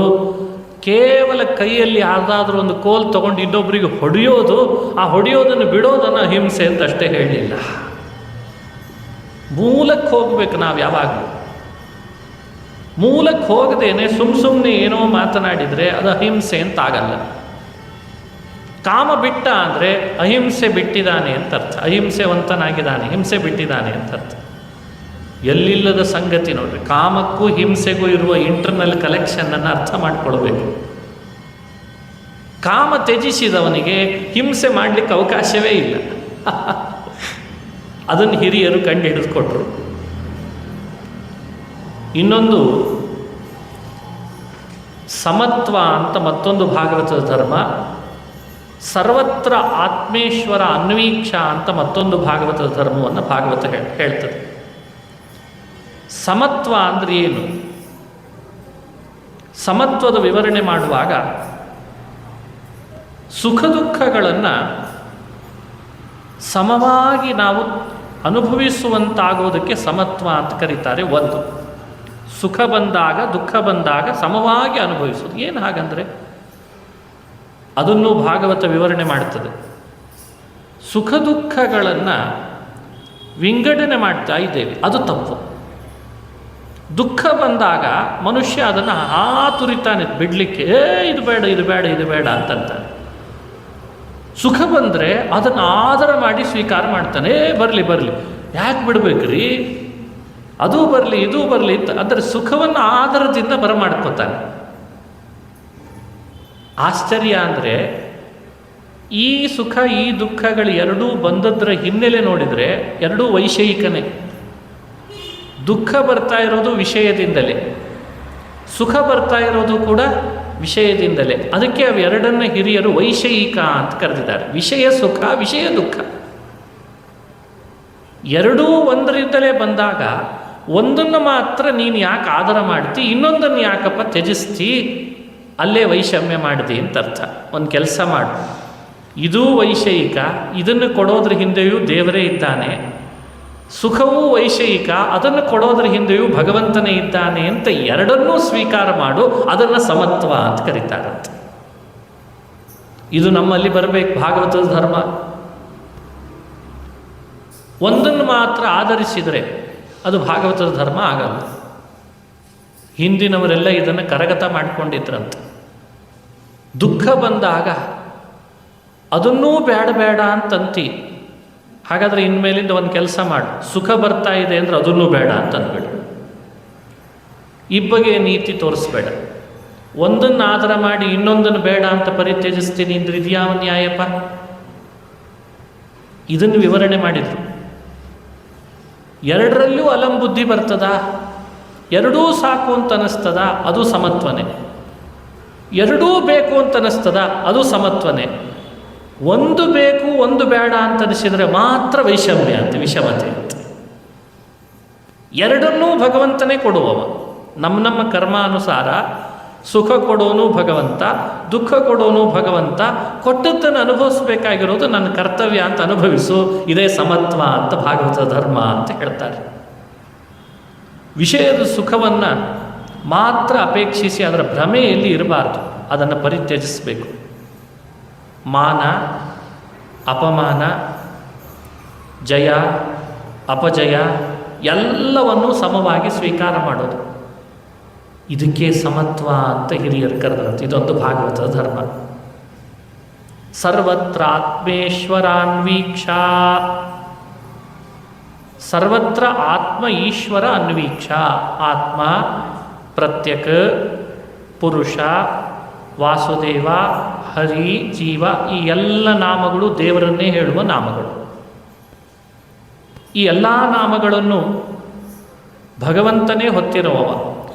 ಕೇವಲ ಕೈಯಲ್ಲಿ ಯಾವುದಾದ್ರೂ ಒಂದು ಕೋಲ್ ತಗೊಂಡು ಇನ್ನೊಬ್ಬರಿಗೆ ಹೊಡೆಯೋದು, ಆ ಹೊಡೆಯೋದನ್ನು ಬಿಡೋದನ್ನು ಅಹಿಂಸೆ ಅಂತ ಅಷ್ಟೇ ಹೇಳಲಿಲ್ಲ. ಮೂಲಕ್ಕೆ ಹೋಗ್ಬೇಕು ನಾವು ಯಾವಾಗಲೂ. ಮೂಲಕ್ಕೆ ಹೋಗದೇನೆ ಸುಮ್ಮನೆ ಏನೋ ಮಾತನಾಡಿದರೆ ಅದು ಅಹಿಂಸೆ ಅಂತ ಆಗಲ್ಲ. ಕಾಮ ಬಿಟ್ಟ ಅಂದರೆ ಅಹಿಂಸೆ ಬಿಟ್ಟಿದ್ದಾನೆ ಅಂತ ಅರ್ಥ. ಅಹಿಂಸೆವಂತನಾಗಿದ್ದಾನೆ, ಹಿಂಸೆ ಬಿಟ್ಟಿದ್ದಾನೆ ಅಂತ ಅರ್ಥ. ಎಲ್ಲಿಲ್ಲದ ಸಂಗತಿ ನೋಡ್ರಿ. ಕಾಮಕ್ಕೂ ಹಿಂಸೆಗೂ ಇರುವ ಇಂಟರ್ನಲ್ ಕಲೆಕ್ಷನನ್ನು ಅರ್ಥ ಮಾಡಿಕೊಳ್ಬೇಕು. ಕಾಮ ತ್ಯಜಿಸಿದವನಿಗೆ ಹಿಂಸೆ ಮಾಡಲಿಕ್ಕೆ ಅವಕಾಶವೇ ಇಲ್ಲ. ಅದನ್ನು ಹಿರಿಯರು ಕಂಡು ಹಿಡಿದುಕೊಟ್ರು. ಇನ್ನೊಂದು ಸಮತ್ವ ಅಂತ ಮತ್ತೊಂದು ಭಾಗವತದ ಧರ್ಮ. ಸರ್ವತ್ರ ಆತ್ಮೇಶ್ವರ ಅನ್ವೀಕ್ಷ ಅಂತ ಮತ್ತೊಂದು ಭಾಗವತದ ಧರ್ಮವನ್ನು ಭಾಗವತ ಹೇಳ್ತದೆ. ಸಮತ್ವ ಅಂದರೆ ಏನು? ಸಮತ್ವದ ವಿವರಣೆ ಮಾಡುವಾಗ ಸುಖ ದುಃಖಗಳನ್ನು ಸಮವಾಗಿ ನಾವು ಅನುಭವಿಸುವಂತಾಗೋದಕ್ಕೆ ಸಮತ್ವ ಅಂತ ಕರೀತಾರೆ. ಒಂದು, ಸುಖ ಬಂದಾಗ ದುಃಖ ಬಂದಾಗ ಸಮವಾಗಿ ಅನುಭವಿಸೋದು. ಏನು ಹಾಗಂದರೆ ಅದನ್ನು ಭಾಗವತ ವಿವರಣೆ ಮಾಡ್ತದೆ. ಸುಖ ದುಃಖಗಳನ್ನು ವಿಂಗಡಣೆ ಮಾಡ್ತಾ ಇದ್ದೇವೆ, ಅದು ತಪ್ಪು. ದುಃಖ ಬಂದಾಗ ಮನುಷ್ಯ ಅದನ್ನು ಹಾತುರಿತಾನೆ ಬಿಡಲಿಕ್ಕೆ, ಇದು ಬೇಡ ಇದು ಬೇಡ ಇದು ಬೇಡ ಅಂತಂತಾನೆ. ಸುಖ ಬಂದರೆ ಅದನ್ನು ಆದರ ಮಾಡಿ ಸ್ವೀಕಾರ ಮಾಡ್ತಾನೆ. ಬರಲಿ ಬರಲಿ, ಯಾಕೆ ಬಿಡಬೇಕ್ರಿ, ಅದೂ ಬರಲಿ ಇದೂ ಬರಲಿ ಅಂತ. ಅಂದರೆ ಸುಖವನ್ನು ಆದರದಿಂದ ಬರಮಾಡ್ಕೋತಾನೆ. ಆಶ್ಚರ್ಯ ಅಂದರೆ ಈ ಸುಖ ಈ ದುಃಖಗಳು ಎರಡೂ ಬಂದದ್ರ ಹಿನ್ನೆಲೆ ನೋಡಿದರೆ ಎರಡೂ ವೈಷಯಿಕನೇ. ದುಃಖ ಬರ್ತಾ ಇರೋದು ವಿಷಯದಿಂದಲೇ, ಸುಖ ಬರ್ತಾ ಇರೋದು ಕೂಡ ವಿಷಯದಿಂದಲೇ. ಅದಕ್ಕೆ ಅವೆರಡನ್ನ ಹಿರಿಯರು ವೈಷಯಿಕ ಅಂತ ಕರೆದಿದ್ದಾರೆ. ವಿಷಯ ಸುಖ, ವಿಷಯ ದುಃಖ ಎರಡೂ ಒಂದರಿಂದಲೇ ಬಂದಾಗ ಒಂದನ್ನು ಮಾತ್ರ ನೀನು ಯಾಕೆ ಆದರ ಮಾಡ್ತಿ, ಇನ್ನೊಂದನ್ನು ಯಾಕಪ್ಪ ತ್ಯಜಿಸ್ತಿ, ಅಲ್ಲೇ ವೈಷಮ್ಯ ಮಾಡಿದೆ ಅಂತ ಅರ್ಥ. ಒಂದು ಕೆಲಸ ಮಾಡು, ಇದೂ ವೈಷಯಿಕ, ಇದನ್ನು ಕೊಡೋದ್ರ ಹಿಂದೆಯೂ ದೇವರೇ ಇದ್ದಾನೆ. ಸುಖವೂ ವೈಷಯಿಕ, ಅದನ್ನು ಕೊಡೋದ್ರ ಹಿಂದೆಯೂ ಭಗವಂತನೇ ಇದ್ದಾನೆ ಅಂತ ಎರಡನ್ನೂ ಸ್ವೀಕಾರ ಮಾಡು. ಅದನ್ನು ಸಮತ್ವ ಅಂತ ಕರೀತಾರಂತೆ. ಇದು ನಮ್ಮಲ್ಲಿ ಬರಬೇಕು, ಭಾಗವತದ ಧರ್ಮ. ಒಂದನ್ನು ಮಾತ್ರ ಆಧರಿಸಿದರೆ ಅದು ಭಾಗವತದ ಧರ್ಮ ಆಗಲ್ಲ. ಹಿಂದಿನವರೆಲ್ಲ ಇದನ್ನು ಕರಗತ ಮಾಡಿಕೊಂಡಿದ್ರಂತೆ. ದುಃಖ ಬಂದಾಗ ಅದನ್ನೂ ಬೇಡ ಬೇಡ ಅಂತಂತಿ, ಹಾಗಾದರೆ ಇನ್ಮೇಲಿಂದ ಒಂದು ಕೆಲಸ ಮಾಡು, ಸುಖ ಬರ್ತಾ ಇದೆ ಅಂದರೆ ಅದನ್ನೂ ಬೇಡ ಅಂತ ಅಂದ್ಬೇಡ. ಇಬ್ಬಗೆ ನೀತಿ ತೋರಿಸ್ಬೇಡ. ಒಂದನ್ನು ಆಧಾರ ಮಾಡಿ ಇನ್ನೊಂದನ್ನು ಬೇಡ ಅಂತ ಪರಿತ್ಯಜಿಸ್ತೀನಿ ಅಂದ್ರೆ ಇದ್ಯಾವ ನ್ಯಾಯಪ್ಪ? ಇದನ್ನು ವಿವರಣೆ ಮಾಡಿದರು. ಎರಡರಲ್ಲೂ ಅಲಂ ಬುದ್ಧಿ ಬರ್ತದ, ಎರಡೂ ಸಾಕು ಅಂತ ಅನ್ನಿಸ್ತದ, ಅದು ಸಮತ್ವನೇ. ಎರಡೂ ಬೇಕು ಅಂತ ಅನ್ನಿಸ್ತದ, ಅದು ಸಮತ್ವನೇ. ಒಂದು ಬೇಕು ಒಂದು ಬೇಡ ಅಂತ ಅನಿಸಿದರೆ ಮಾತ್ರ ವೈಷಮ್ಯ ಅಂತ, ವಿಷಮತೆ ಅಂತ. ಎರಡನ್ನೂ ಭಗವಂತನೇ ಕೊಡುವವ. ನಮ್ಮ ಕರ್ಮಾನುಸಾರ ಸುಖ ಕೊಡೋನು ಭಗವಂತ, ದುಃಖ ಕೊಡೋನು ಭಗವಂತ. ಕೊಟ್ಟದ್ದನ್ನು ಅನುಭವಿಸಬೇಕಾಗಿರೋದು ನನ್ನ ಕರ್ತವ್ಯ ಅಂತ ಅನುಭವಿಸು. ಇದೇ ಸಮತ್ವ ಅಂತ ಭಾಗವತ ಧರ್ಮ ಅಂತ ಹೇಳ್ತಾರೆ. ವಿಷಯದ ಸುಖವನ್ನು ಮಾತ್ರ ಅಪೇಕ್ಷಿಸಿ ಅದರ ಭ್ರಮೆಯಲ್ಲಿ ಇರಬಾರ್ದು, ಅದನ್ನು ಪರಿತ್ಯಜಿಸಬೇಕು. ಮಾನ, ಅಪಮಾನ, ಜಯ, ಅಪಜಯ ಎಲ್ಲವನ್ನೂ ಸಮವಾಗಿ ಸ್ವೀಕಾರ ಮಾಡೋದು. ಇದಕ್ಕೆ ಸಮತ್ವ ಅಂತ ಹಿರಿಯರು ಕರೆದಂತೆ. ಇದೊಂದು ಭಾಗವತದ ಧರ್ಮ. ಸರ್ವತ್ರ ಆತ್ಮೇಶ್ವರಾನ್ವೀಕ್ಷ, ಸರ್ವತ್ರ ಆತ್ಮ ಈಶ್ವರ ಅನ್ವೀಕ್ಷ. ಆತ್ಮ, ಪ್ರತ್ಯಕ್, ಪುರುಷ, ವಾಸುದೇವ, ಹರಿ, ಜೀವ, ಈ ಎಲ್ಲ ನಾಮಗಳು ದೇವರನ್ನೇ ಹೇಳುವ ನಾಮಗಳು. ಈ ಎಲ್ಲ ನಾಮಗಳನ್ನು ಭಗವಂತನೇ ಹೊತ್ತಿರುವವ,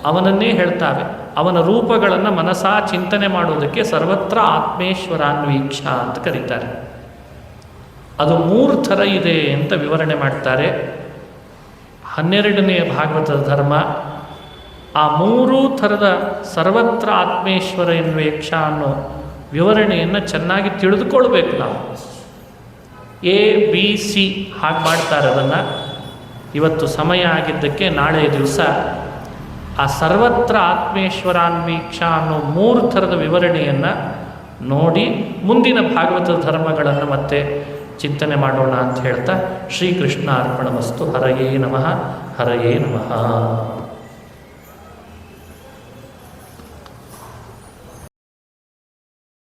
ಅವನನ್ನೇ ಹೇಳ್ತಾವೆ. ಅವನ ರೂಪಗಳನ್ನು ಮನಸಾ ಚಿಂತನೆ ಮಾಡುವುದಕ್ಕೆ ಸರ್ವತ್ರ ಆತ್ಮೇಶ್ವರಾನ್ವೀಕ್ಷ ಅಂತ ಕರೀತಾರೆ. ಅದು 3 ಥರ ಇದೆ ಅಂತ ವಿವರಣೆ ಮಾಡ್ತಾರೆ 12ನೇ ಭಾಗವತದ ಧರ್ಮ. ಆ 3 ಥರದ ಸರ್ವತ್ರ ಆತ್ಮೇಶ್ವರ ಎನ್ವೇಕ್ಷ ಅನ್ನೋ ವಿವರಣೆಯನ್ನು ಚೆನ್ನಾಗಿ ತಿಳಿದುಕೊಳ್ಬೇಕು ನಾವು. ABC ಹಾಗೆ ಮಾಡ್ತಾರೆ ಅದನ್ನು. ಇವತ್ತು ಸಮಯ ಆಗಿದ್ದಕ್ಕೆ ನಾಳೆ ದಿವಸ ಆ ಸರ್ವತ್ರ ಆತ್ಮೇಶ್ವರಾನ್ವೀಕ್ಷ ಅನ್ನೋ 3 ಥರದ ವಿವರಣೆಯನ್ನು ನೋಡಿ ಮುಂದಿನ ಭಾಗವತದ ಧರ್ಮಗಳನ್ನು ಮತ್ತೆ ಚಿಂತನೆ ಮಾಡೋಣ ಅಂತ ಹೇಳ್ತಾ ಶ್ರೀಕೃಷ್ಣ ಅರ್ಪಣಮಸ್ತು. ಹರಯೇ ನಮಃ, ಹರಯೇ ನಮಃ.